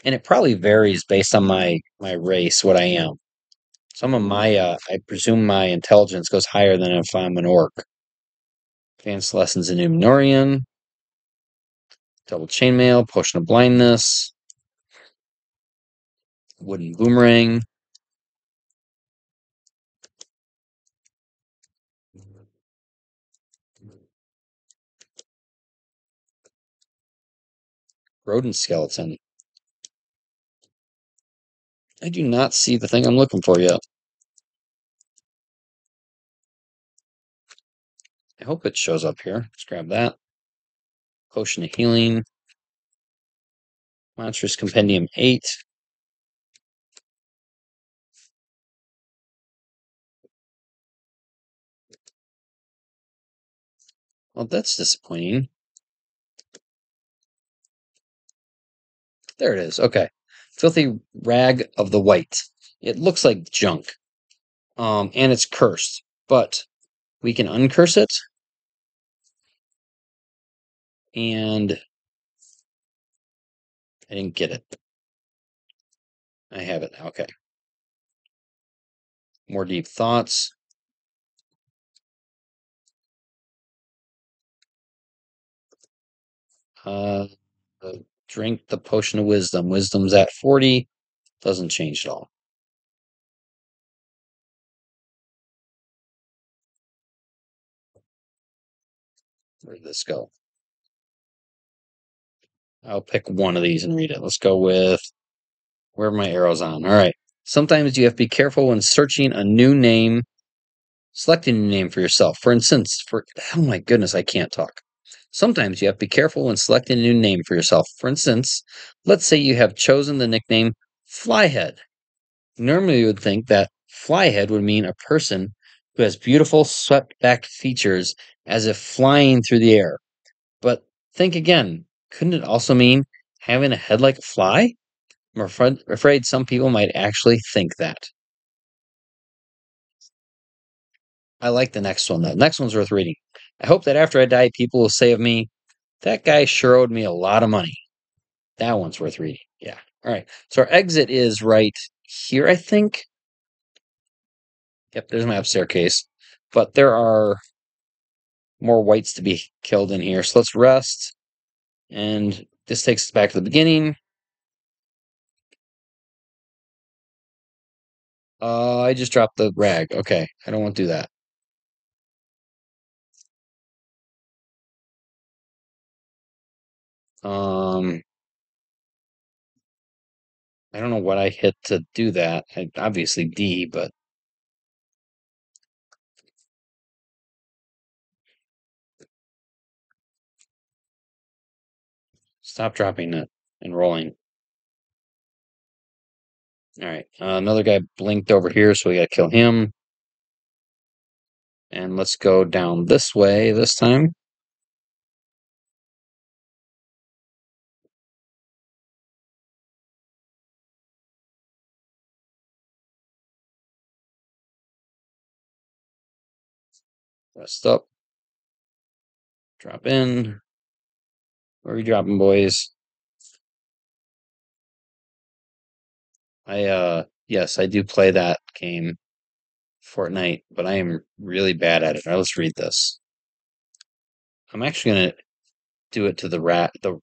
[SPEAKER 1] And it probably varies based on my race, what I am. Some of my, I presume my intelligence goes higher than if I'm an orc. Advanced lessons in Numenorian. Double chainmail, potion of blindness. Wooden boomerang. Rodent skeleton. I do not see the thing I'm looking for yet. I hope it shows up here. Let's grab that. Potion of healing. Monstrous Compendium 8. Well, that's disappointing. There it is. Okay. Filthy Rag of the White. It looks like junk. And it's cursed. But we can uncurse it. And I didn't get it. I have it. Okay. More deep thoughts. Drink the potion of wisdom. Wisdom's at 40. Doesn't change at all. Where did this go? I'll pick one of these and read it. Let's go with where are my arrows on? All right. Sometimes you have to be careful when searching a new name Selecting a new name for yourself. For instance, oh my goodness, I can't talk. Sometimes you have to be careful when selecting a new name for yourself. For instance, let's say you have chosen the nickname Flyhead. Normally, you would think that Flyhead would mean a person who has beautiful swept back features as if flying through the air. But think again, couldn't it also mean having a head like a fly? I'm afraid some people might actually think that. I like the next one, though. The next one's worth reading. I hope that after I die, people will say of me, that guy sure owed me a lot of money. That one's worth reading. Yeah. All right. So our exit is right here, I think. Yep, there's my up staircase. But there are more whites to be killed in here. So let's rest. And this takes us back to the beginning. I just dropped the rag. Okay, I don't want to do that. I don't know what I hit to do that. Obviously D, but stop dropping it and rolling. All right, another guy blinked over here, so we gotta kill him. And let's go down this way this time. Rest up. Drop in. Where are we dropping, boys? Yes, I do play that game, Fortnite, but I am really bad at it. All right, let's read this. I'm actually gonna do it to the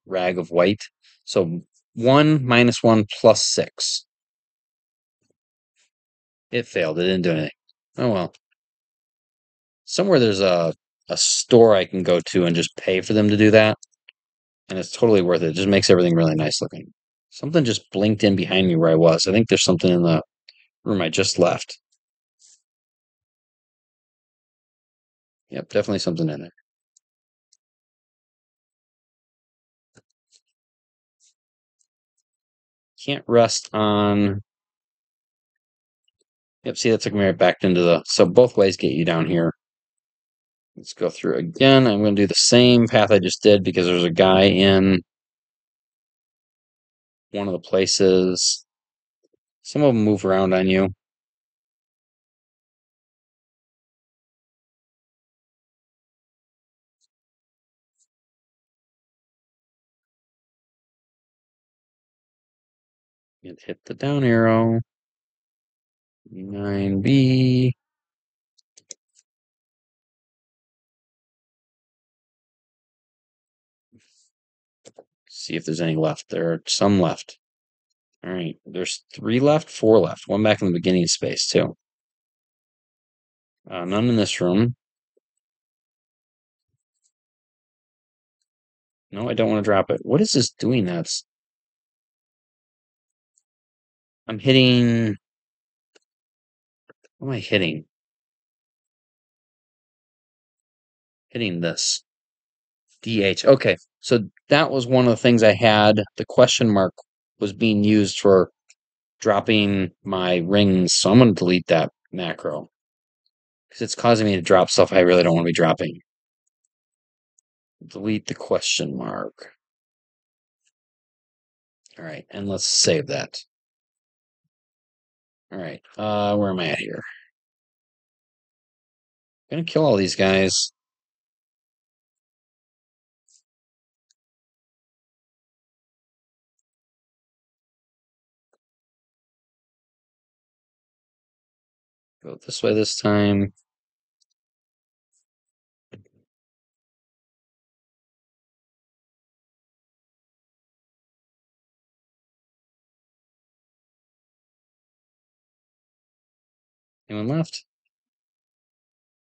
[SPEAKER 1] rag of white. So 1 minus 1 plus 6. It failed. It didn't do anything. Oh well. Somewhere there's a store I can go to and just pay for them to do that, and it's totally worth it. It just makes everything really nice looking. Something just blinked in behind me where I was. I think there's something in the room I just left. Yep, definitely something in there. Can't rest on. Yep, see, that took me right back into the. So both ways get you down here. Let's go through again. I'm going to do the same path I just did because there's a guy in one of the places. Some of them move around on you. And hit the down arrow. 9B. See if there's any left. There are some left. All right. There's 3 left, 4 left. One back in the beginning space, too. None in this room. No, I don't want to drop it. What is this doing? I'm hitting. What am I hitting? Hitting this. DH. Okay. So that was one of the things I had. The question mark was being used for dropping my rings. So I'm going to delete that macro because it's causing me to drop stuff I really don't want to be dropping. Delete the question mark. All right. And let's save that. All right. Where am I at here? I'm going to kill all these guys. Go this way this time. Anyone left?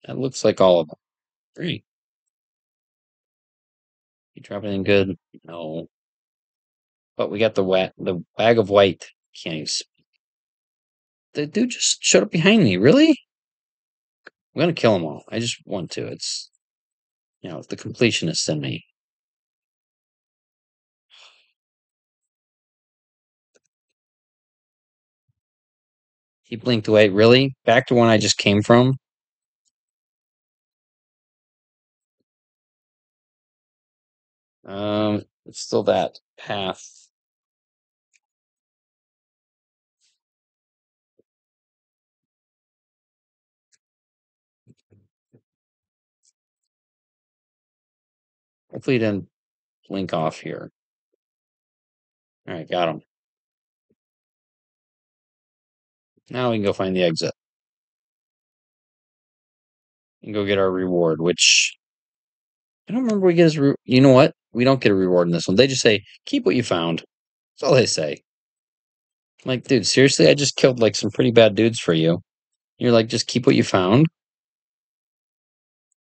[SPEAKER 1] That looks like all of them. Great. You drop anything good? No. But we got the bag of white. Can't even. The dude just showed up behind me. Really? I'm gonna kill them all. I just want to. It's, the completionist in me. He blinked away. Really? Back to when I just came from? It's still that path. Hopefully he didn't blink off here. All right, got him. Now we can go find the exit and go get our reward, which I don't remember we get his. You know what? We don't get a reward in this one. They just say, keep what you found. That's all they say. Like, dude, seriously? I just killed like some pretty bad dudes for you. You're like, just keep what you found?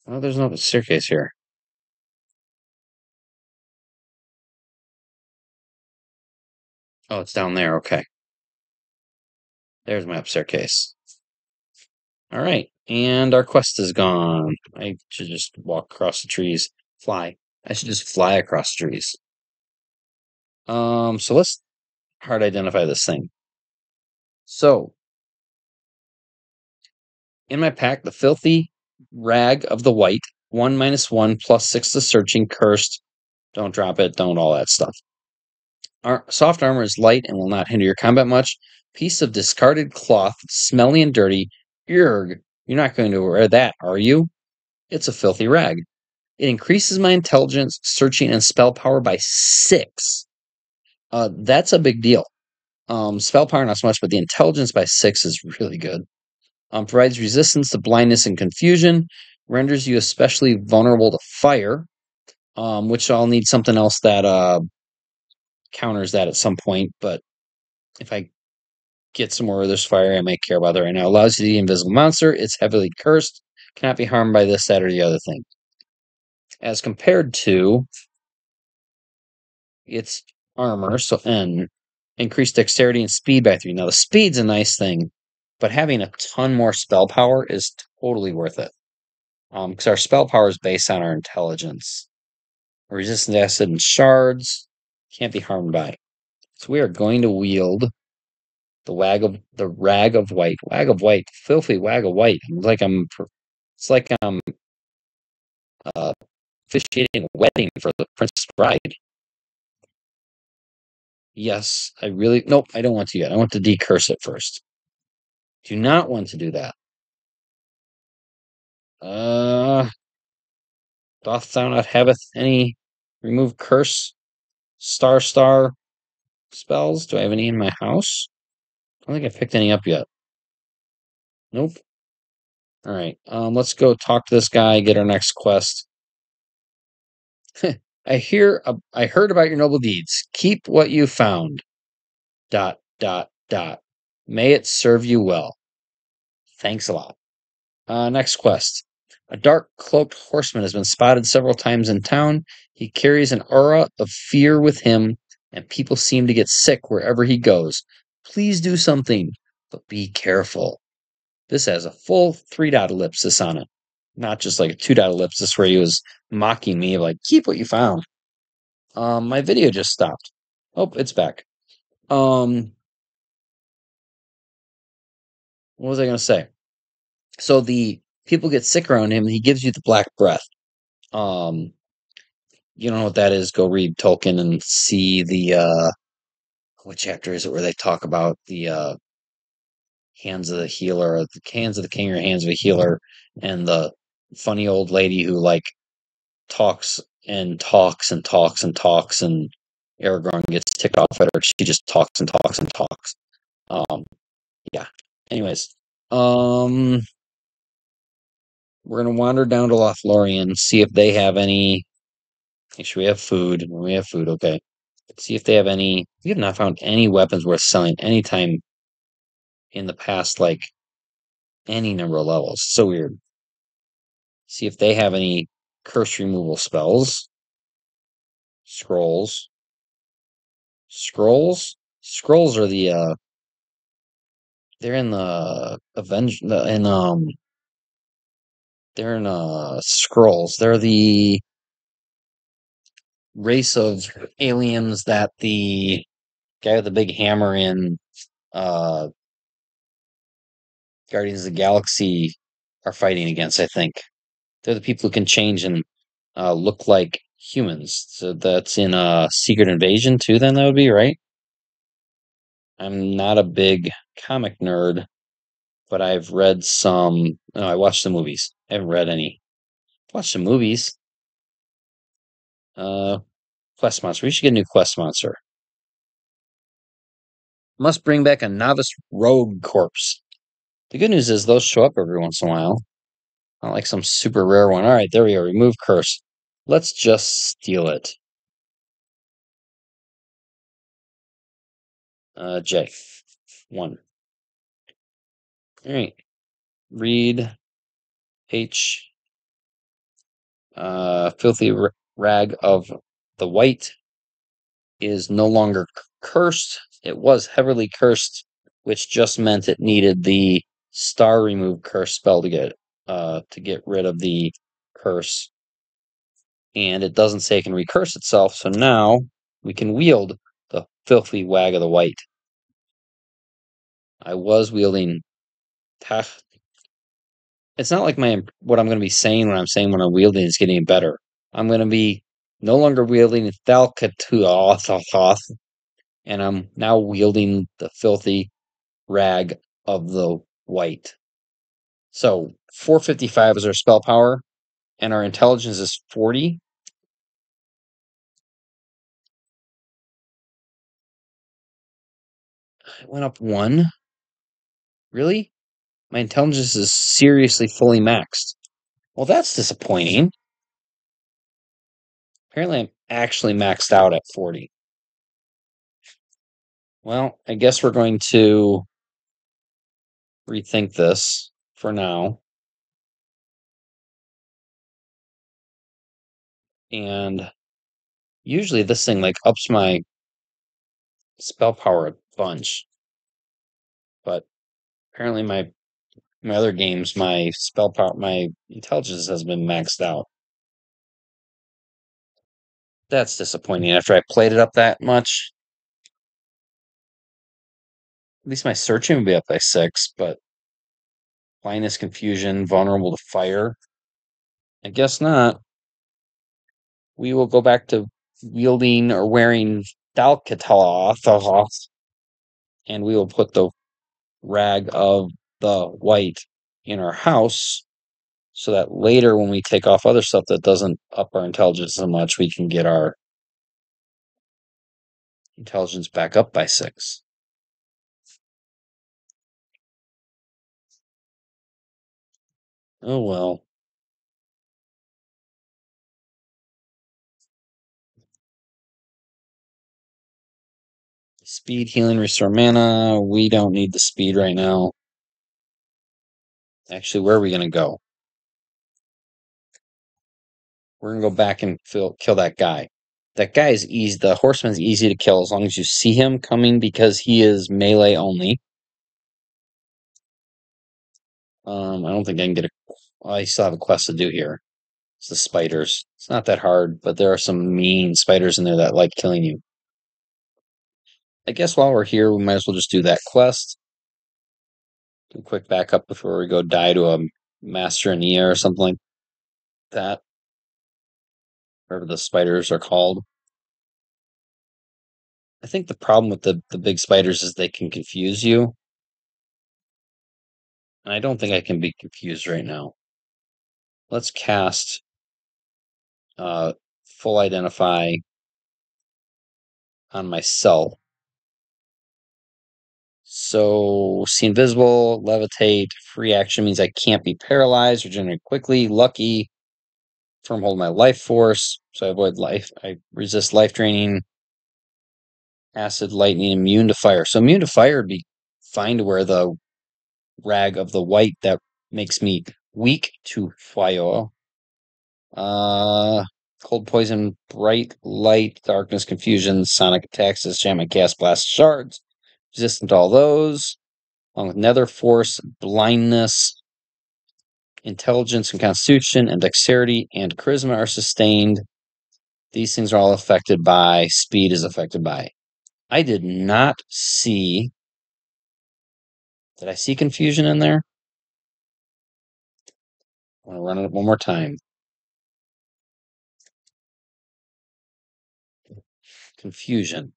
[SPEAKER 1] Oh, there's no staircase here. Oh, it's down there. Okay. There's my up staircase. All right. And our quest is gone. I should just walk across the trees. Fly. I should just fly across trees. So let's hard identify this thing. So in my pack, the filthy rag of the white, 1 - 1 +6 to searching, cursed. Don't drop it, don't all that stuff. Our soft armor is light and will not hinder your combat much. Piece of discarded cloth, smelly and dirty. Urgh, you're not going to wear that, are you? It's a filthy rag. It increases my intelligence, searching, and spell power by 6. That's a big deal. Spell power not so much, but the intelligence by 6 is really good. Provides resistance to blindness and confusion. Renders you especially vulnerable to fire, which I'll need something else that counters that at some point. But if I get somewhere where there's fire, I might care about that right now. Allows you to be invisible monster. It's heavily cursed. Cannot be harmed by this, that, or the other thing. As compared to its armor, so N, increased dexterity and speed by 3. Now, the speed's a nice thing, but having a ton more spell power is totally worth it. Because our spell power is based on our intelligence. Resistant to acid and shards. Can't be harmed by. So we are going to wield the rag of white, filthy wag of white. It's like I'm officiating a wedding for the Princess Bride. Yes, nope, I don't want to yet. I want to decurse it first. Do not want to do that. Doth thou not haveth any remove curse star spells? Do I have any in my house? I don't think I picked any up yet. Nope. All right. Let's go talk to this guy, get our next quest. I heard about your noble deeds. Keep what you found. ... May it serve you well. Thanks a lot. Next quest. A dark cloaked horseman has been spotted several times in town. He carries an aura of fear with him, and people seem to get sick wherever he goes. Please do something, but be careful. This has a full 3-dot ellipsis on it, not just like a 2-dot ellipsis where he was mocking me, like, keep what you found. My video just stopped. Oh, it's back. What was I going to say? So the people get sick around him, and he gives you the black breath. You don't know what that is? Go read Tolkien and see the what chapter is it where they talk about the hands of the healer, or the hands of the king, or hands of a healer, and the funny old lady who like talks and talks and talks and talks, and Aragorn gets ticked off at her. She just talks and talks and talks. Yeah. Anyways, we're gonna wander down to Lothlorien, see if they have any. Make sure we have food. We have food, okay. See if they have any. We have not found any weapons worth selling anytime in the past, like any number of levels. So weird. See if they have any curse removal spells. Scrolls. Scrolls are the they're in the They're in Skrulls. They're the race of aliens that the guy with the big hammer in uh Guardians of the Galaxy are fighting against, I think. They're the people who can change and look like humans. So that's in Secret Invasion too, then that would be, right? I'm not a big comic nerd, but I've read some. No, I watched the movies. I haven't read any. Watched the movies. Uh, Quest Monster. We should get a new Quest Monster. Must bring back a novice rogue corpse. The good news is those show up every once in a while. Not like some super rare one. All right, there we go. Remove curse. Let's just steal it. J. 1. All right. Read H. Filthy rag of the white is no longer cursed. It was heavily cursed, which just meant it needed the star remove curse spell to get rid of the curse. And it doesn't say it can recurse itself, so now we can wield the filthy wag of the white. I was wielding. It's not like what I'm going to be saying when I'm wielding is getting better. I'm going to be no longer wielding Thalkatuoth, and I'm now wielding the filthy rag of the white. So 455 is our spell power, and our intelligence is 40. It went up 1. Really? My intelligence is seriously fully maxed. Well, that's disappointing. Apparently, I'm actually maxed out at 40. Well, I guess we're going to rethink this for now. And usually this thing like ups my spell power a bunch. But apparently my other games, my spell power, my intelligence has been maxed out. That's disappointing after I played it up that much. At least my searching would be up by 6, but blindness, confusion, vulnerable to fire. I guess not. We will go back to wielding or wearing Dalkataloth, and we will put the rag of the white in our house so that later when we take off other stuff that doesn't up our intelligence so much, we can get our intelligence back up by 6. Oh well. Speed, healing, restore mana. We don't need the speed right now. Actually, where are we going to go? We're going to go back and kill that guy. That guy is easy. The horseman's easy to kill as long as you see him coming because he is melee only. I don't think I can get a. I still have a quest to do here. It's the spiders. It's not that hard, but there are some mean spiders in there that like killing you. I guess while we're here, we might as well just do that quest. Do a quick backup before we go die to a Master Ania or something like that. Whatever the spiders are called. I think the problem with the big spiders is they can confuse you. And I don't think I can be confused right now. Let's cast full identify on myself. So see invisible, levitate, free action means I can't be paralyzed, regenerate quickly, lucky, firm hold my life force, so I avoid life. I resist life draining, acid, lightning, immune to fire. So immune to fire would be fine to wear the rag of the white that makes me weak to fire. Cold poison, bright light, darkness, confusion, sonic attacks, enchantment, cast, blast, shards. Resistant to all those, along with nether force, blindness, Intelligence and constitution and dexterity and charisma are sustained. These things are all affected by, speed is affected by. I did not see, did I see confusion in there? I want to run it one more time. Confusion.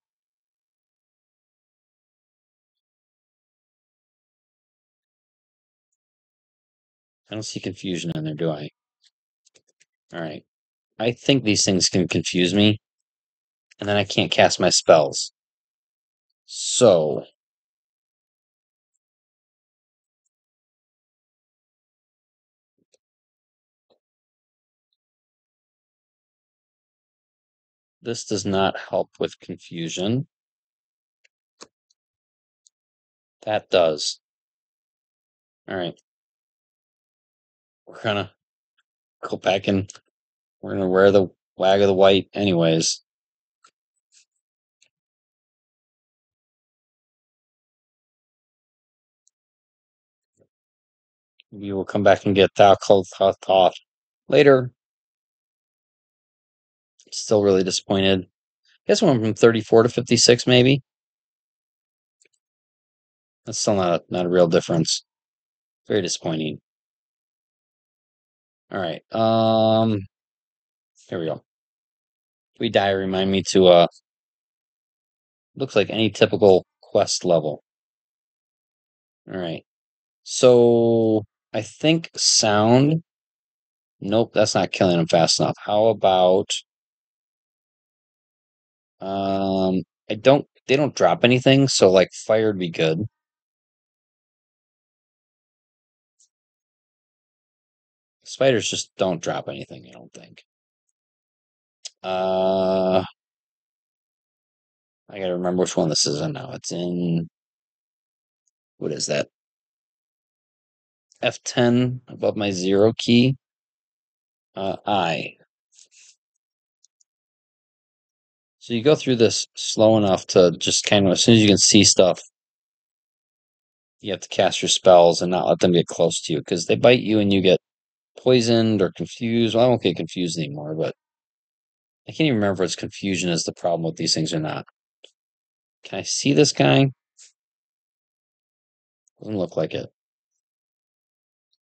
[SPEAKER 1] I don't see confusion in there, do I? All right. I think these things can confuse me, and then I can't cast my spells. So, this does not help with confusion. That does. All right. We're gonna go back and we're gonna wear the wag of the white anyways. We will come back and get that thought later. Still really disappointed. I guess I went from 34 to 56, maybe. That's still not a real difference. Very disappointing. All right. Here we go. We die. Remind me to looks like any typical quest level. All right. So I think sound. Nope, that's not killing them fast enough. How about I don't they don't drop anything, so like fire would be good. Spiders just don't drop anything, I don't think. I gotta remember which one this is in now. It's in what is that? F10 above my 0 key. I. So you go through this slow enough to just kind of, as soon as you can see stuff, you have to cast your spells and not let them get close to you because they bite you and you get poisoned or confused. Well, I won't get confused anymore, but I can't even remember if it's confusion is the problem with these things or not. Can I see this guy? Doesn't look like it.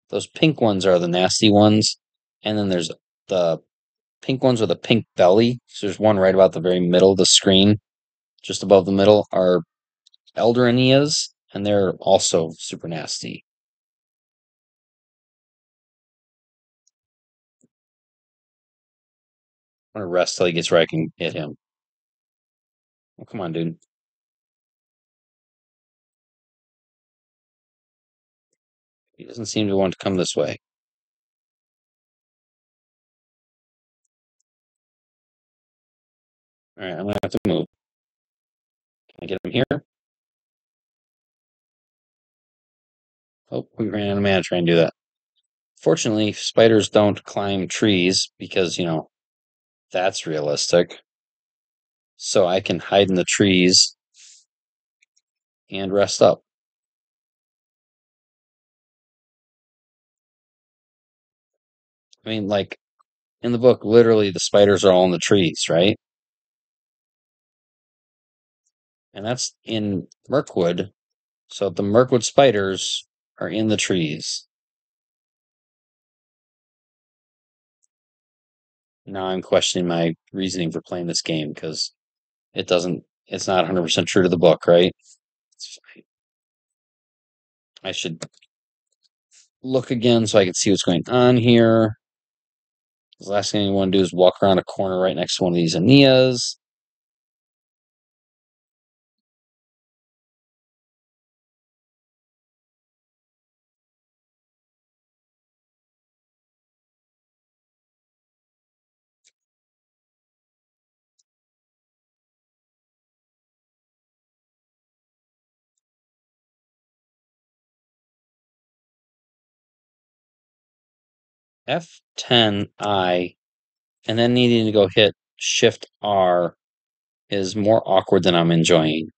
[SPEAKER 1] Those pink ones are the nasty ones. And then there's the pink ones with a pink belly. So there's one right about the very middle of the screen, just above the middle, are Elder Aeneas, and they're also super nasty. I'm gonna rest till he gets where I can hit him. Oh, come on, dude. He doesn't seem to want to come this way. All right, I'm gonna have to move. Can I get him here? Oh, we ran out of mana trying to do that. Fortunately, spiders don't climb trees because, that's realistic. So I can hide in the trees and rest up. I mean, like in the book, literally the spiders are all in the trees, right? And that's in Mirkwood. So the Mirkwood spiders are in the trees. Now I'm questioning my reasoning for playing this game because it's not 100% true to the book, right? I should look again so I can see what's going on here. The last thing you want to do is walk around a corner right next to one of these Aeneas. F10I, and then needing to go hit Shift R is more awkward than I'm enjoying.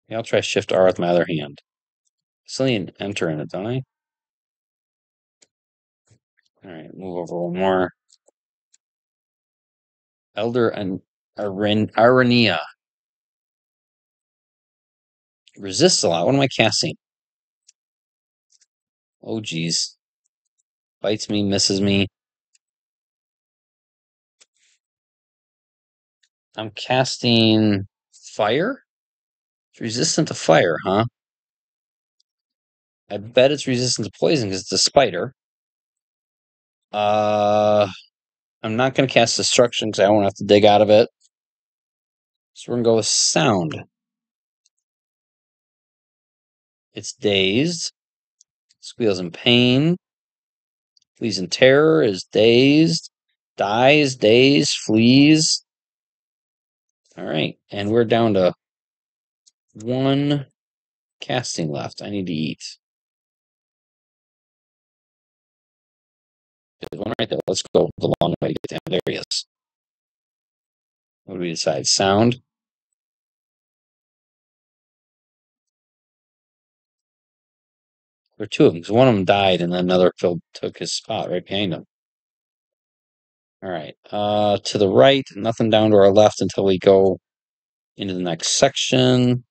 [SPEAKER 1] Yeah, I'll try Shift R with my other hand. Still need an enter in it, don't I? All right, move over one more. Elder and Arania. Resists a lot. What am I casting? Oh, geez. Bites me, misses me. I'm casting fire? It's resistant to fire, huh? I bet it's resistant to poison because it's a spider. I'm not going to cast destruction because I won't have to dig out of it. So we're going to go with sound. It's dazed. Squeals in pain. Flees in terror. Is dazed. Dies. Dazed. Flees. All right. And we're down to one casting left. I need to eat. There's one right there. Let's go the long way to get down. There he is. What do we decide? Sound. There are two of them because one of them died and then another took his spot right behind him. All right. To the right, nothing down to our left until we go into the next section.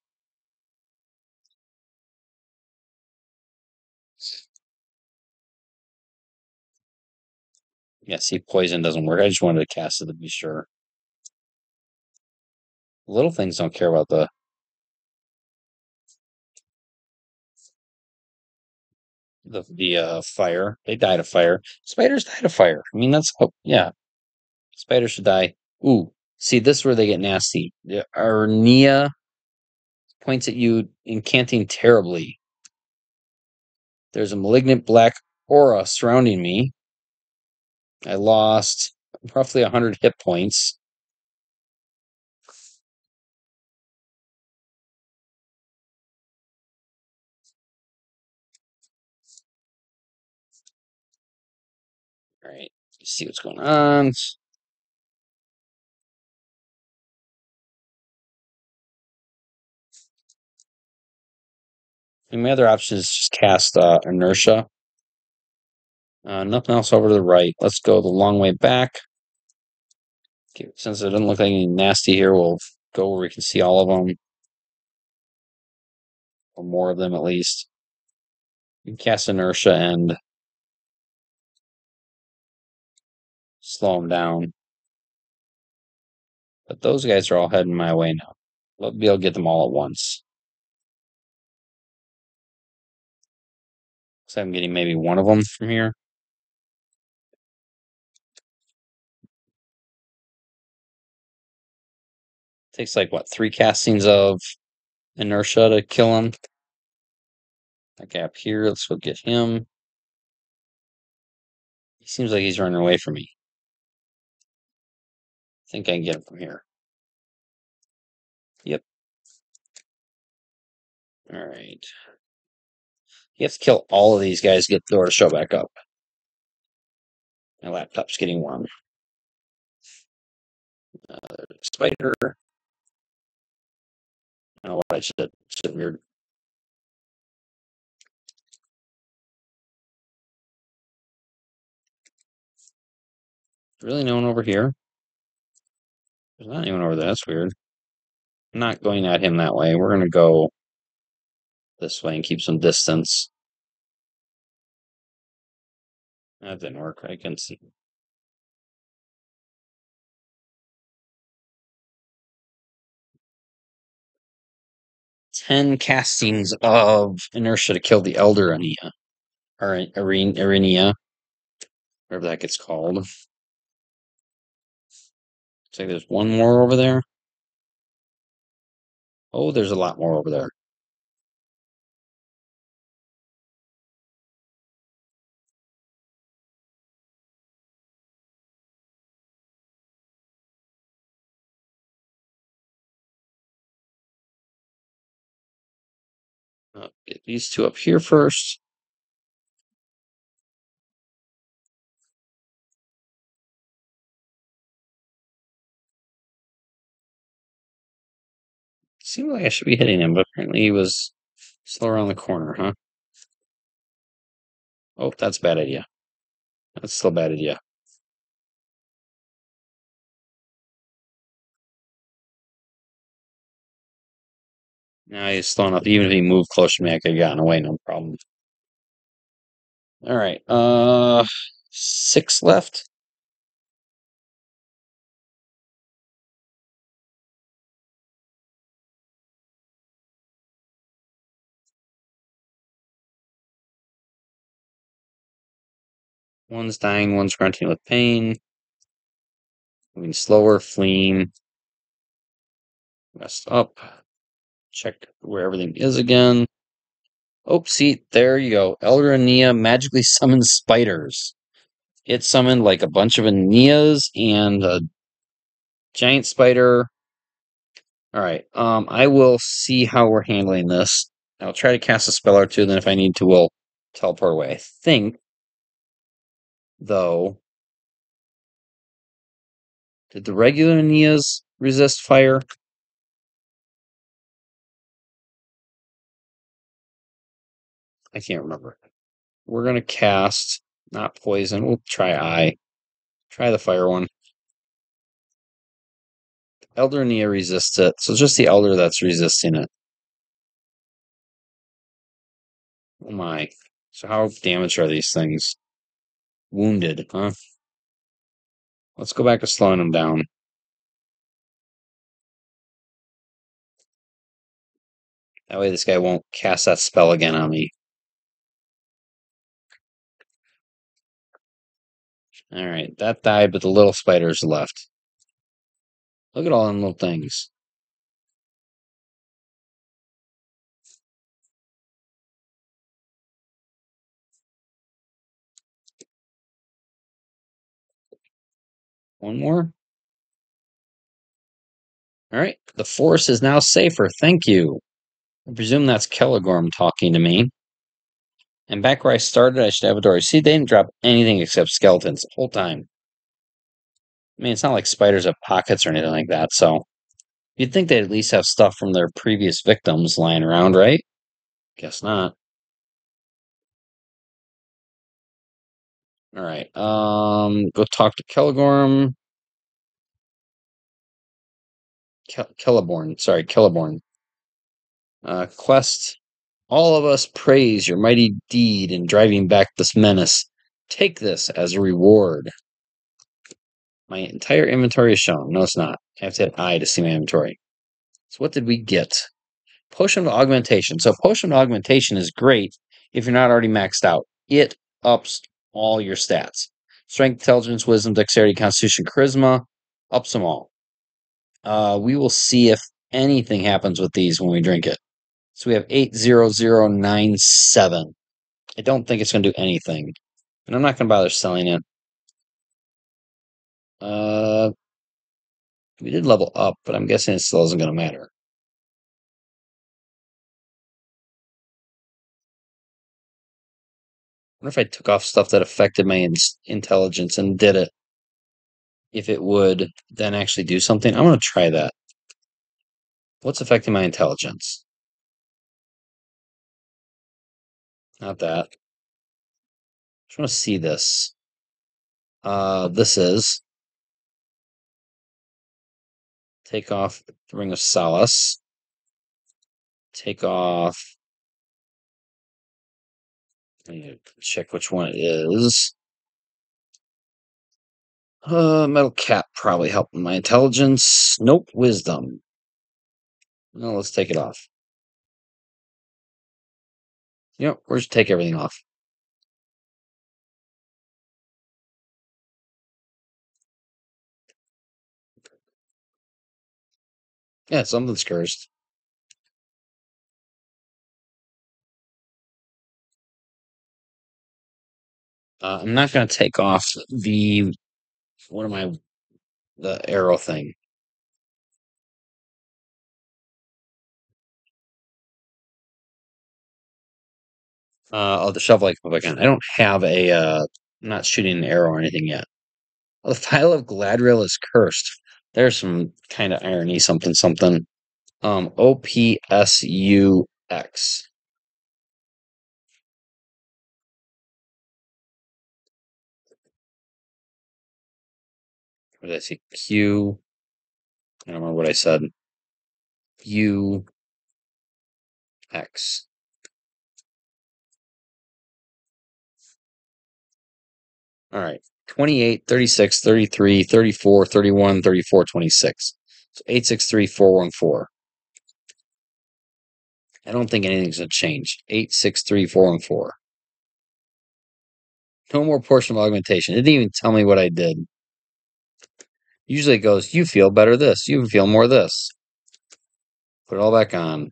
[SPEAKER 1] Yeah, see, poison doesn't work. I just wanted to cast it to be sure. Little things don't care about the fire. They died of fire. Spiders died of fire. I mean, yeah. Spiders should die. Ooh, see, this is where they get nasty. The Arnia points at you, incanting terribly. There's a malignant black aura surrounding me. I lost roughly 100 hit points. All right, let's see what's going on. And my other option is just cast Inertia. Nothing else over to the right. Let's go the long way back. Okay, since it doesn't look like any nasty here, we'll go where we can see all of them. Or more of them at least. You can cast Inertia and slow them down. But those guys are all heading my way now. I'll be able to get them all at once. So I'm getting maybe one of them from here. Takes like what, 3 castings of Inertia to kill him. That guy up here, let's go get him. He seems like he's running away from me. I think I can get him from here. Yep. All right. You have to kill all of these guys to get the door to show back up. My laptop's getting warm. Spider. I don't know what I said. It's weird. Really no one over here? There's not anyone over there. That's weird. I'm not going at him that way. We're going to go this way and keep some distance. That didn't work. I can see. 10 castings of Inertia to kill the Elder Arenia. Or Arenia. Whatever that gets called. Looks like there's one more over there. Oh, there's a lot more over there. Get these two up here first. Seemed like I should be hitting him, but apparently he was still around the corner, huh? Oh, that's a bad idea. That's still a bad idea. Now he's slow enough. Even if he moved closer to me, I could have gotten away, no problem. All right. 6 left. One's dying, one's grunting with pain. Moving slower, fleeing. Messed up. Check where everything is again. Oh, see, there you go. Elder Aeneas magically summons spiders. It summoned like a bunch of Aeneas and a giant spider. All right. I will see how we're handling this. I'll try to cast a spell or two, then if I need to, we'll teleport away. I think, though, did the regular Aeneas resist fire? I can't remember. We're gonna cast not poison. We'll try eye. Try the fire one. Elder Nia resists it, so it's just the Elder that's resisting it. Oh my. So how damaged are these things? Wounded, huh? Let's go back to slowing them down. That way this guy won't cast that spell again on me. Alright, that died, but the little spiders left. Look at all them little things. One more. Alright, the forest is now safer. Thank you. I presume that's Kelligorm talking to me. And back where I started, I should have a door. See, they didn't drop anything except skeletons the whole time. I mean, it's not like spiders have pockets or anything like that, so you'd think they'd at least have stuff from their previous victims lying around, right? Guess not. All right. Go talk to Kelligorm. Celeborn. Sorry, Celeborn. Quest. All of us praise your mighty deed in driving back this menace. Take this as a reward. My entire inventory is shown. No, it's not. I have to hit I to see my inventory. So what did we get? Potion of Augmentation. So Potion of Augmentation is great if you're not already maxed out. It ups all your stats. Strength, Intelligence, Wisdom, Dexterity, Constitution, Charisma. Ups them all. We will see if anything happens with these when we drink it. So we have 80097. I don't think it's going to do anything. And I'm not going to bother selling it. We did level up, but I'm guessing it still isn't going to matter. I wonder if I took off stuff that affected my intelligence and did it. If it would then actually do something. I'm going to try that. What's affecting my intelligence? Not that. Just want to see this. This is take off the Ring of Solace. Take off. I need to check which one it is. Metal Cap probably helping my intelligence. Nope, Wisdom. No, let's take it off. Yep, we're just take everything off. Yeah, something's cursed. I'm not going to take off the the arrow thing. The shovel I can put back on. I don't have a. I'm not shooting an arrow or anything yet. Oh, the file of Gladriel is cursed. There's some kind of irony, something, something. OPSUX. what did I say? Q. I don't remember what I said. U X. All right. 28, 36, 33, 34, 31, 34, 26. So 863414. I don't think anything's going to change. 863414. No more portion of augmentation. It didn't even tell me what I did. Usually it goes, you feel better this, you feel more this. Put it all back on.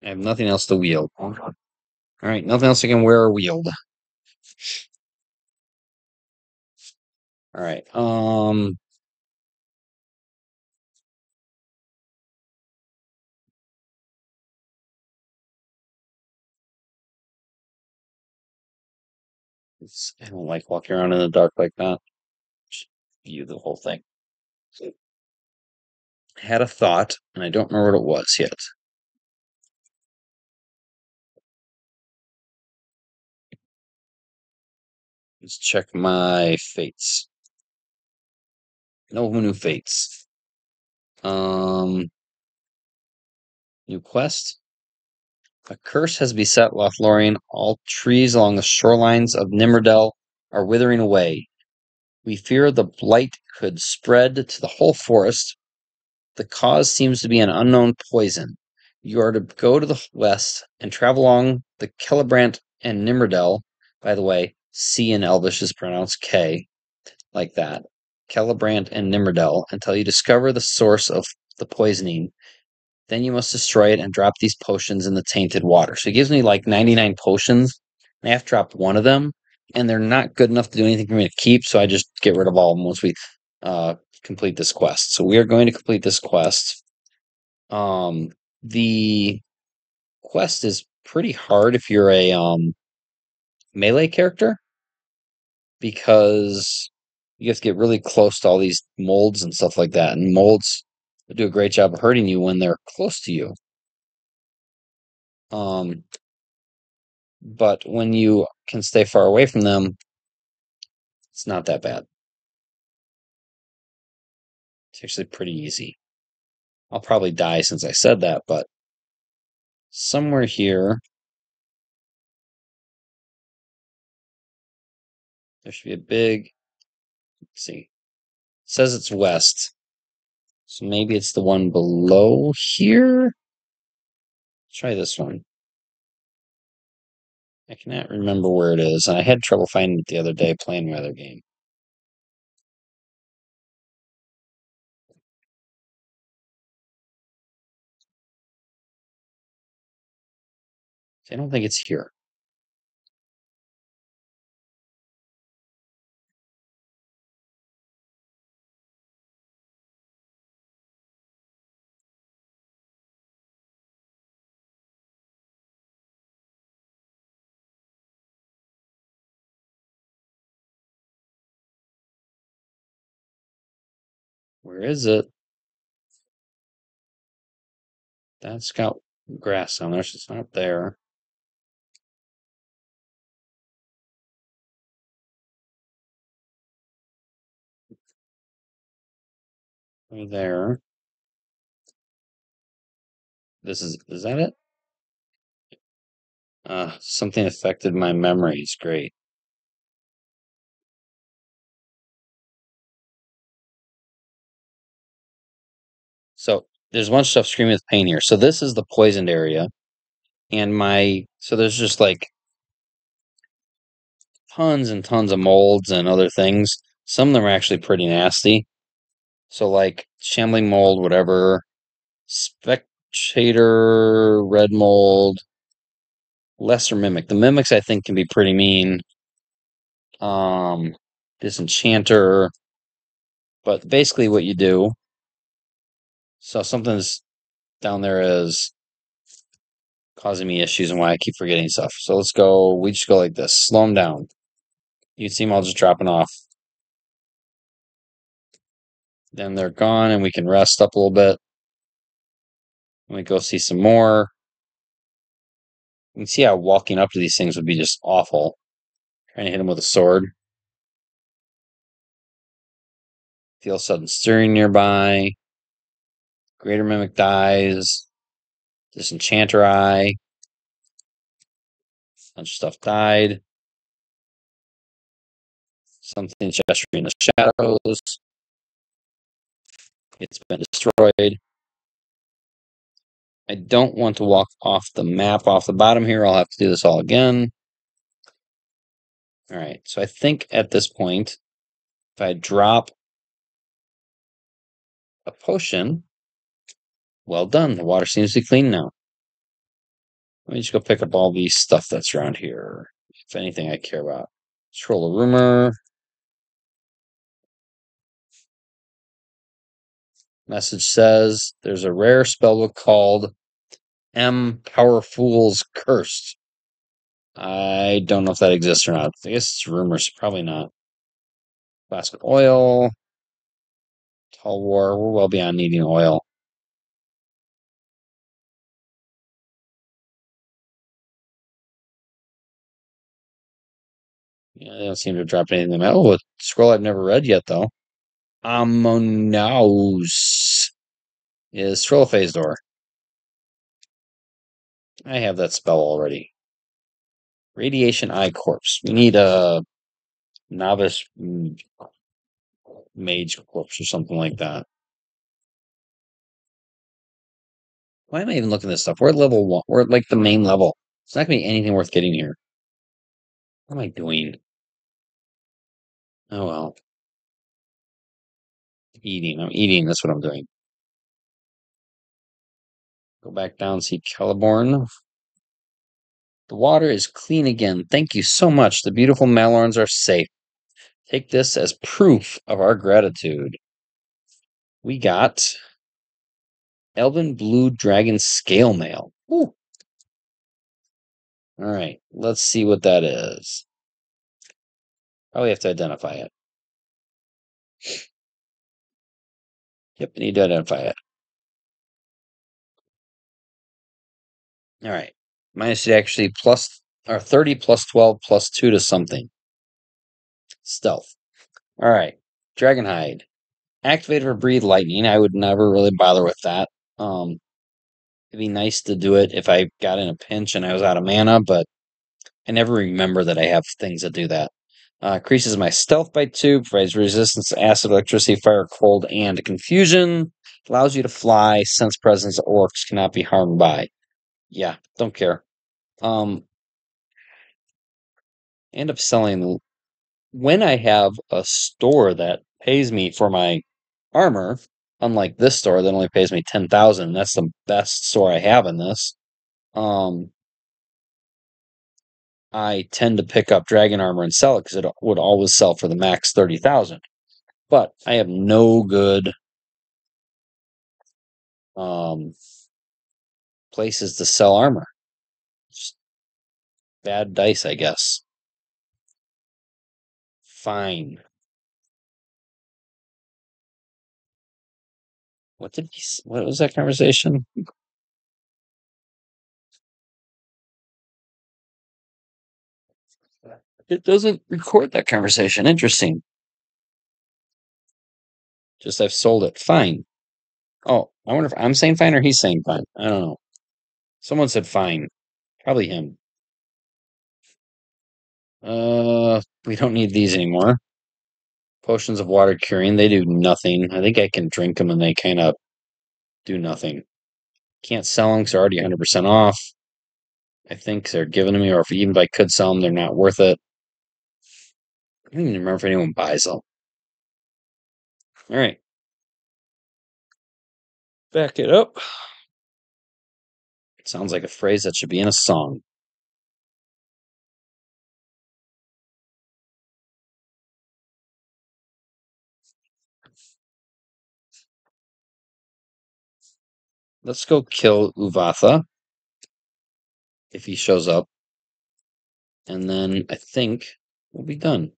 [SPEAKER 1] I have nothing else to wield. All right, nothing else I can wear or wield. All right. I don't like walking around in the dark like that. Just view the whole thing. I had a thought, and I don't remember what it was yet. Let's check my fates. No new fates. New quest. A curse has beset Lothlorien. All trees along the shorelines of Nimmerdale are withering away. We fear the blight could spread to the whole forest. The cause seems to be an unknown poison. You are to go to the west and travel along the Celebrant and Nimmerdale. By the way, C in Elvish is pronounced K, like that. Celebrant and Nimmerdale until you discover the source of the poisoning. Then you must destroy it and drop these potions in the tainted water. So it gives me like 99 potions. And I have to drop one of them, and they're not good enough to do anything for me to keep, so I just get rid of all of them once we complete this quest. So we are going to complete this quest. The quest is pretty hard if you're a melee character, because you have to get really close to all these molds and stuff like that. And molds do a great job of hurting you when they're close to you. But when you can stay far away from them, it's not that bad. It's actually pretty easy. I'll probably die since I said that, but somewhere here, there should be a big, let's see, it says it's west. So maybe it's the one below here? Try this one. I cannot remember where it is, and I had trouble finding it the other day playing my other game. I don't think it's here. Where is it? That's got grass on there, so it's not there. Right there. Is that it? Something affected my memories. Great. So there's a bunch of stuff screaming with pain here. So this is the poisoned area. And so there's just like tons and tons of molds and other things. Some of them are actually pretty nasty. So like shambling mold, whatever, spectator, red mold, lesser mimic. The mimics I think can be pretty mean. Disenchanter. But basically what you do, so something's down there is causing me issues and why I keep forgetting stuff. So we just go like this. Slow them down. You can see them all just dropping off. Then they're gone and we can rest up a little bit. Let me go see some more. You can see how walking up to these things would be just awful. Trying to hit them with a sword. Feel sudden stirring nearby. Greater Mimic dies. Disenchanter Eye. Bunch of stuff died. Something gesturing in the shadows. It's been destroyed. I don't want to walk off the map off the bottom here. I'll have to do this all again. All right, so I think at this point, if I drop a potion, well done. The water seems to be clean now. Let me just go pick up all the stuff that's around here. If anything I care about. Scroll of Rumor. Message says there's a rare spellbook called M. Powerful's Cursed. I don't know if that exists or not. I guess it's rumors. Probably not. Flask of oil. Tall War. We're well beyond needing oil. Yeah, they don't seem to have dropped anything. Oh, a scroll I've never read yet, though. Ammonaus is Scroll of Phase Door. I have that spell already. Radiation Eye Corpse. We need a novice mage corpse or something like that. Why am I even looking at this stuff? We're at level 1. We're at like the main level. It's not going to be anything worth getting here. What am I doing? Oh well. Eating. I'm eating. That's what I'm doing. Go back down, see Celeborn. The water is clean again. Thank you so much. The beautiful Malorns are safe. Take this as proof of our gratitude. We got Elven Blue Dragon Scale Mail. Ooh. All right, let's see what that is. Probably have to identify it. Yep, I need to identify it. All right. Minus actually plus or 30 plus 12 plus 2 to something. Stealth. All right. Dragonhide. Activate or breathe lightning. I would never really bother with that. It'd be nice to do it if I got in a pinch and I was out of mana, but I never remember that I have things that do that. Increases my stealth by 2, provides resistance to acid, electricity, fire, cold, and confusion. Allows you to fly, sense presence orcs cannot be harmed by. Yeah, don't care. End up selling when I have a store that pays me for my armor, unlike this store that only pays me 10,000. That's the best store I have in this. I tend to pick up dragon armor and sell it because it would always sell for the max 30,000. But I have no good places to sell armor. Just bad dice, I guess. Fine. What was that conversation? It doesn't record that conversation. Interesting. Just I've sold it. Fine. Oh, I wonder if I'm saying fine or he's saying fine. I don't know. Someone said fine. Probably him. We don't need these anymore. Potions of water curing, they do nothing. I think I can drink them and they kind of do nothing. Can't sell them because they're already 100% off. I think they're giving to me, or even if I could sell them, they're not worth it. I don't even remember if anyone buys them. All right. Back it up. It sounds like a phrase that should be in a song. Let's go kill Uvatha if he shows up. And then I think we'll be done.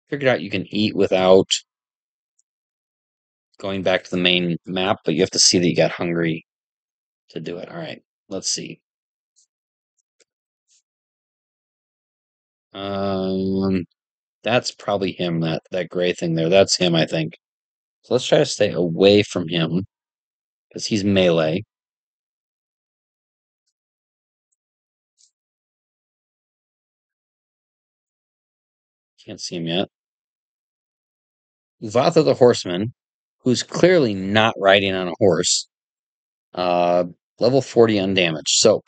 [SPEAKER 1] Figured out you can eat without going back to the main map, but you have to see that you got hungry to do it. All right, let's see. That's probably him. That gray thing there. That's him, I think. So let's try to stay away from him because he's melee. Can't see him yet. Uvatha the Horseman, who's clearly not riding on a horse. Uh, level 40 undamaged. So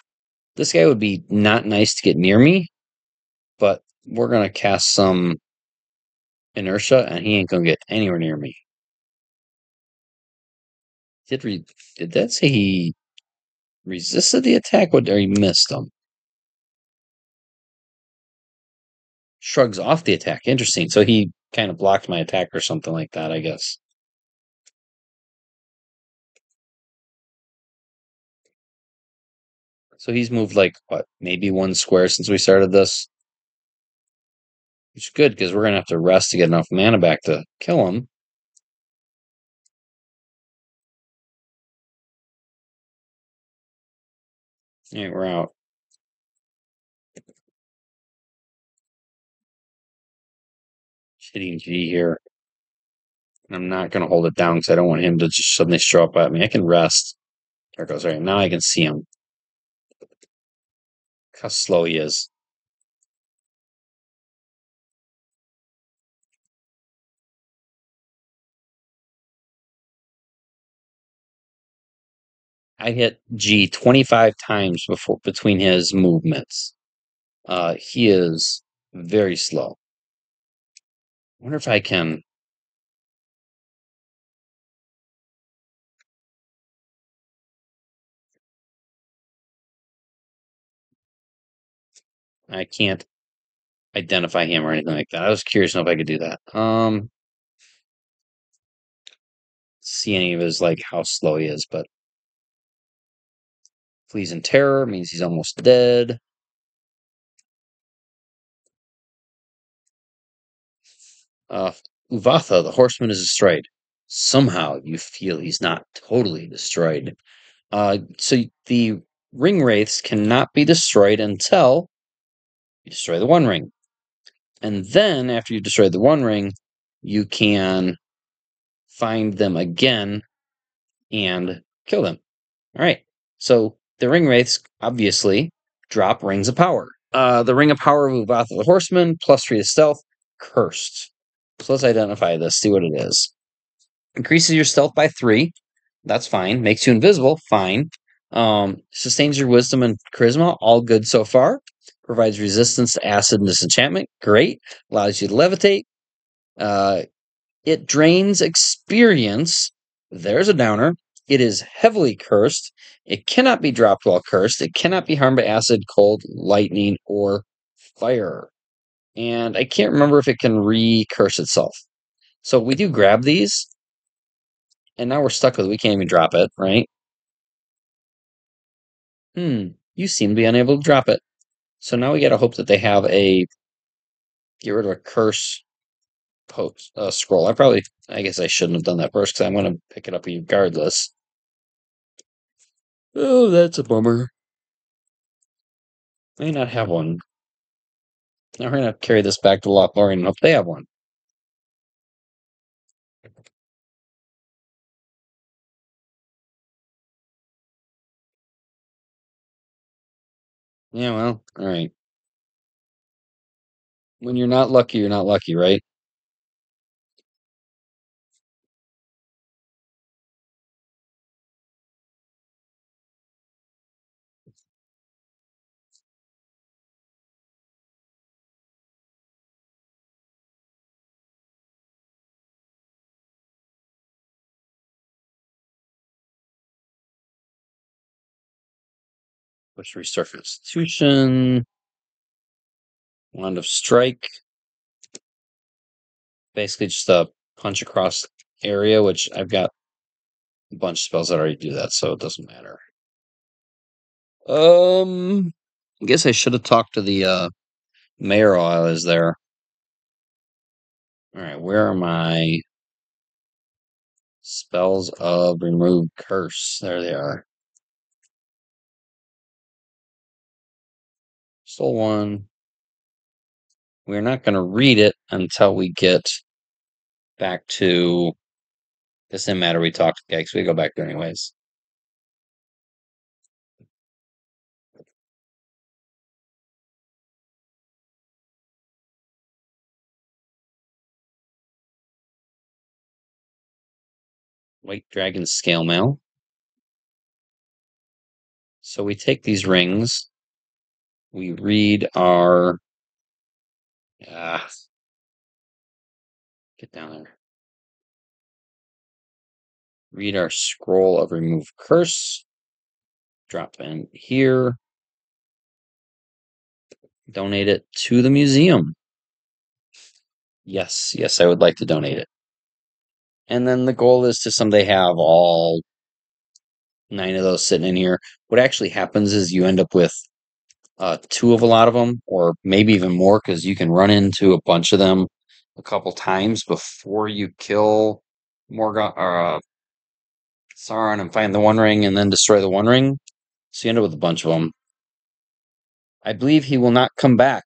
[SPEAKER 1] this guy would be not nice to get near me, but we're gonna cast some inertia, and he ain't gonna get anywhere near me. Did that say he resisted the attack, or he missed him? Shrugs off the attack. Interesting. So he kind of blocked my attack or something like that, I guess. So he's moved like what, maybe one square since we started this. Which is good because we're gonna have to rest to get enough mana back to kill him. Yeah, we're out. Hitting G here. I'm not gonna hold it down because I don't want him to just suddenly show up at me. I can rest. There it goes. All right, now I can see him. Look how slow he is. I hit G 25 times between his movements. He is very slow. I wonder if I can. I can't identify him or anything like that. I was curious enough if I could do that. See any of his like how slow he is, but flees in terror means he's almost dead. Uvatha, the horseman, is destroyed. Somehow you feel he's not totally destroyed. So the ring wraiths cannot be destroyed until you destroy the One Ring. And then after you destroy the One Ring, you can find them again and kill them. All right. So the ring wraiths obviously drop rings of power. The ring of power of Uvatha the Horseman, +3 to stealth, cursed. So let's identify this, see what it is. Increases your stealth by 3. That's fine. Makes you invisible. Fine. Sustains your wisdom and charisma. All good so far. Provides resistance to acid and disenchantment. Great. Allows you to levitate. It drains experience. There's a downer. It is heavily cursed. It cannot be dropped while cursed. It cannot be harmed by acid, cold, lightning, or fire. And I can't remember if it can re-curse itself. So we do grab these, and now we're stuck with it. We can't even drop it, right? You seem to be unable to drop it. So now we gotta hope that they have a get rid of a curse post scroll. I guess I shouldn't have done that first because I'm gonna pick it up regardless. Oh, that's a bummer. May not have one. Now we're gonna carry this back to Lothlorien and hope they have one. Yeah, well, alright. When you're not lucky, right? Let's restore Constitution. Wand of Strike. Basically just a punch across area, which I've got a bunch of spells that already do that, so it doesn't matter. I guess I should have talked to the mayor while I was there. All right, where are my spells of remove curse? There they are. Stole one. We're not going to read it until we get back to this. Doesn't matter. We talked, okay, because we go back there anyways. White Dragon Scale Mail. So we take these rings. We read our. Get down there. Read our scroll of remove curse. Drop in here. Donate it to the museum. Yes, I would like to donate it. And then the goal is to someday have all 9 of those sitting in here. What actually happens is you end up with 2 of a lot of them, or maybe even more, because you can run into a bunch of them a couple times before you kill Morgan or Sauron and find the One Ring and then destroy the One Ring. So you end up with a bunch of them. I believe he will not come back,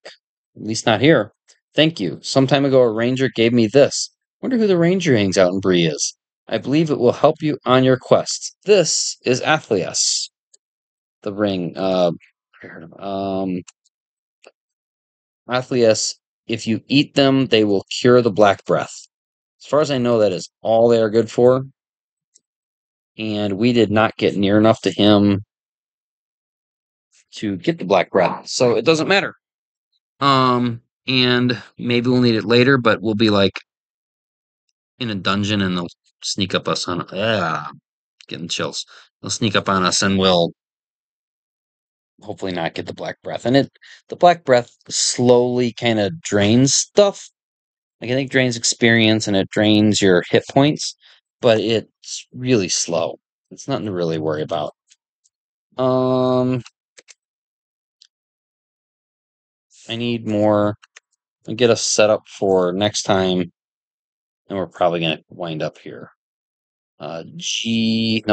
[SPEAKER 1] at least not here. Thank you. Some time ago, a ranger gave me this. Wonder who the ranger hangs out in Bree is. I believe it will help you on your quest. This is Athlias. The ring. Athlias, if you eat them, they will cure the black breath. As far as I know, that is all they are good for. And we did not get near enough to him to get the black breath, so it doesn't matter. And maybe we'll need it later, but we'll be like in a dungeon and they'll sneak up us on. Getting chills. They'll sneak up on us and we'll hopefully not get the black breath. And the black breath slowly kind of drains stuff. Like I think drains experience and it drains your hit points, but it's really slow. It's nothing to really worry about. I need more. I'll get us set up for next time, and we're probably gonna wind up here. P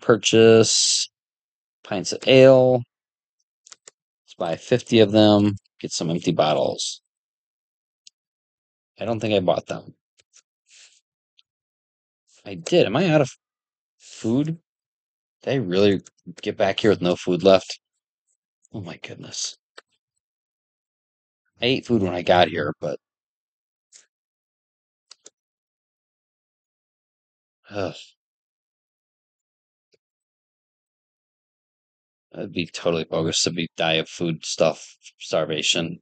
[SPEAKER 1] purchase pints of ale. Let's buy 50 of them. Get some empty bottles. I don't think I bought them. I did. Am I out of food? Did I really get back here with no food left? Oh my goodness. I ate food when I got here, but ugh, that'd be totally bogus to be die of food stuff starvation.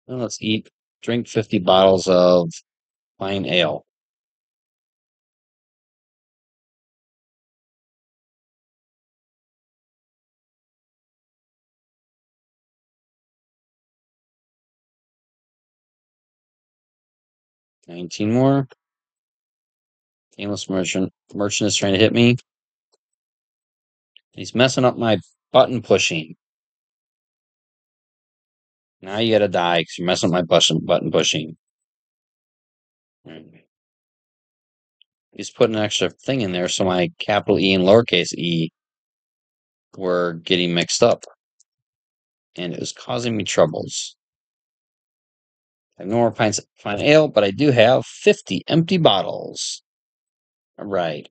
[SPEAKER 1] Well, let's eat. Drink 50 bottles of fine ale. $19 more. Aimless merchant. Merchant is trying to hit me. He's messing up my button pushing. Now you gotta die because you're messing up my button pushing. He's putting an extra thing in there so my capital E and lowercase e were getting mixed up. And it was causing me troubles. I have no more pints of fine ale, but I do have 50 empty bottles. All right.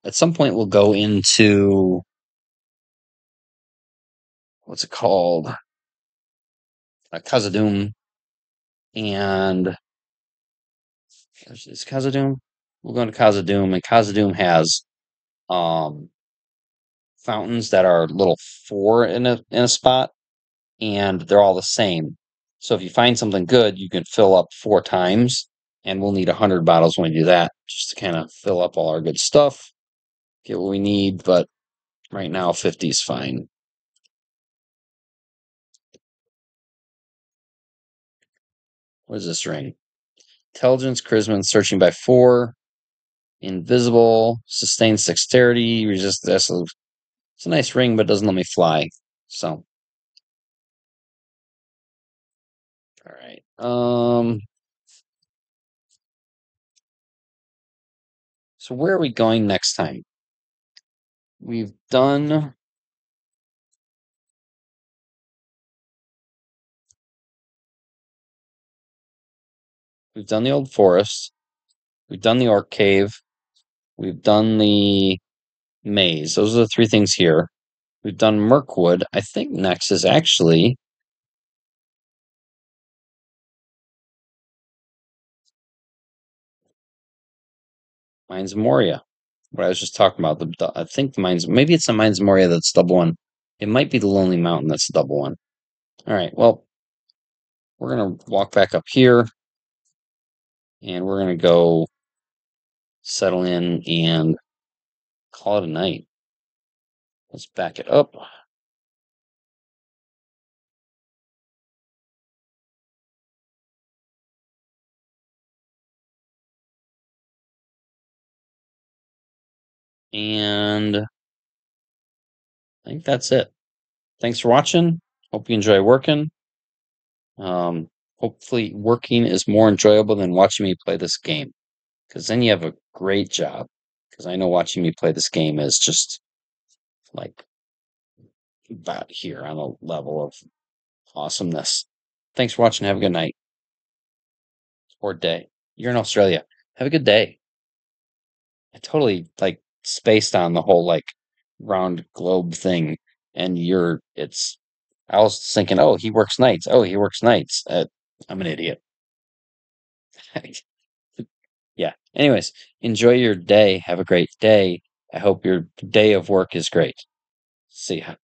[SPEAKER 1] At some point we'll go into what's it called? Khazad-dûm. And is Khazad-dûm? We'll go into Khazad-dûm, and Khazad-dûm has fountains that are little 4 in a spot, and they're all the same. So if you find something good, you can fill up 4 times, and we'll need 100 bottles when we do that, just to kind of fill up all our good stuff, get what we need. But right now, 50 is fine. What is this ring? Intelligence, charisma, and searching by 4. Invisible, sustains dexterity, resist this. It's a nice ring, but it doesn't let me fly. So All right. So where are we going next time? We've done the old forest. We've done the orc cave. We've done the maze. Those are the three things here. We've done Mirkwood. I think next is actually Mines Moria. What I was just talking about. I think the Mines. Maybe it's the Mines Moria that's double one. It might be the Lonely Mountain that's the double one. All right. Well, we're gonna walk back up here, and we're gonna go settle in and call it a night. Let's back it up. And I think that's it. Thanks for watching. Hope you enjoy working. Hopefully, working is more enjoyable than watching me play this game, because then you have a great job. Because I know watching me play this game is just like about here on a level of awesomeness. Thanks for watching. Have a good night or day. You're in Australia. Have a good day. I totally like spaced on the whole like round globe thing, and I was thinking, oh, he works nights. Oh, he works nights. I'm an idiot. Yeah. Anyways, enjoy your day. Have a great day. I hope your day of work is great. See ya.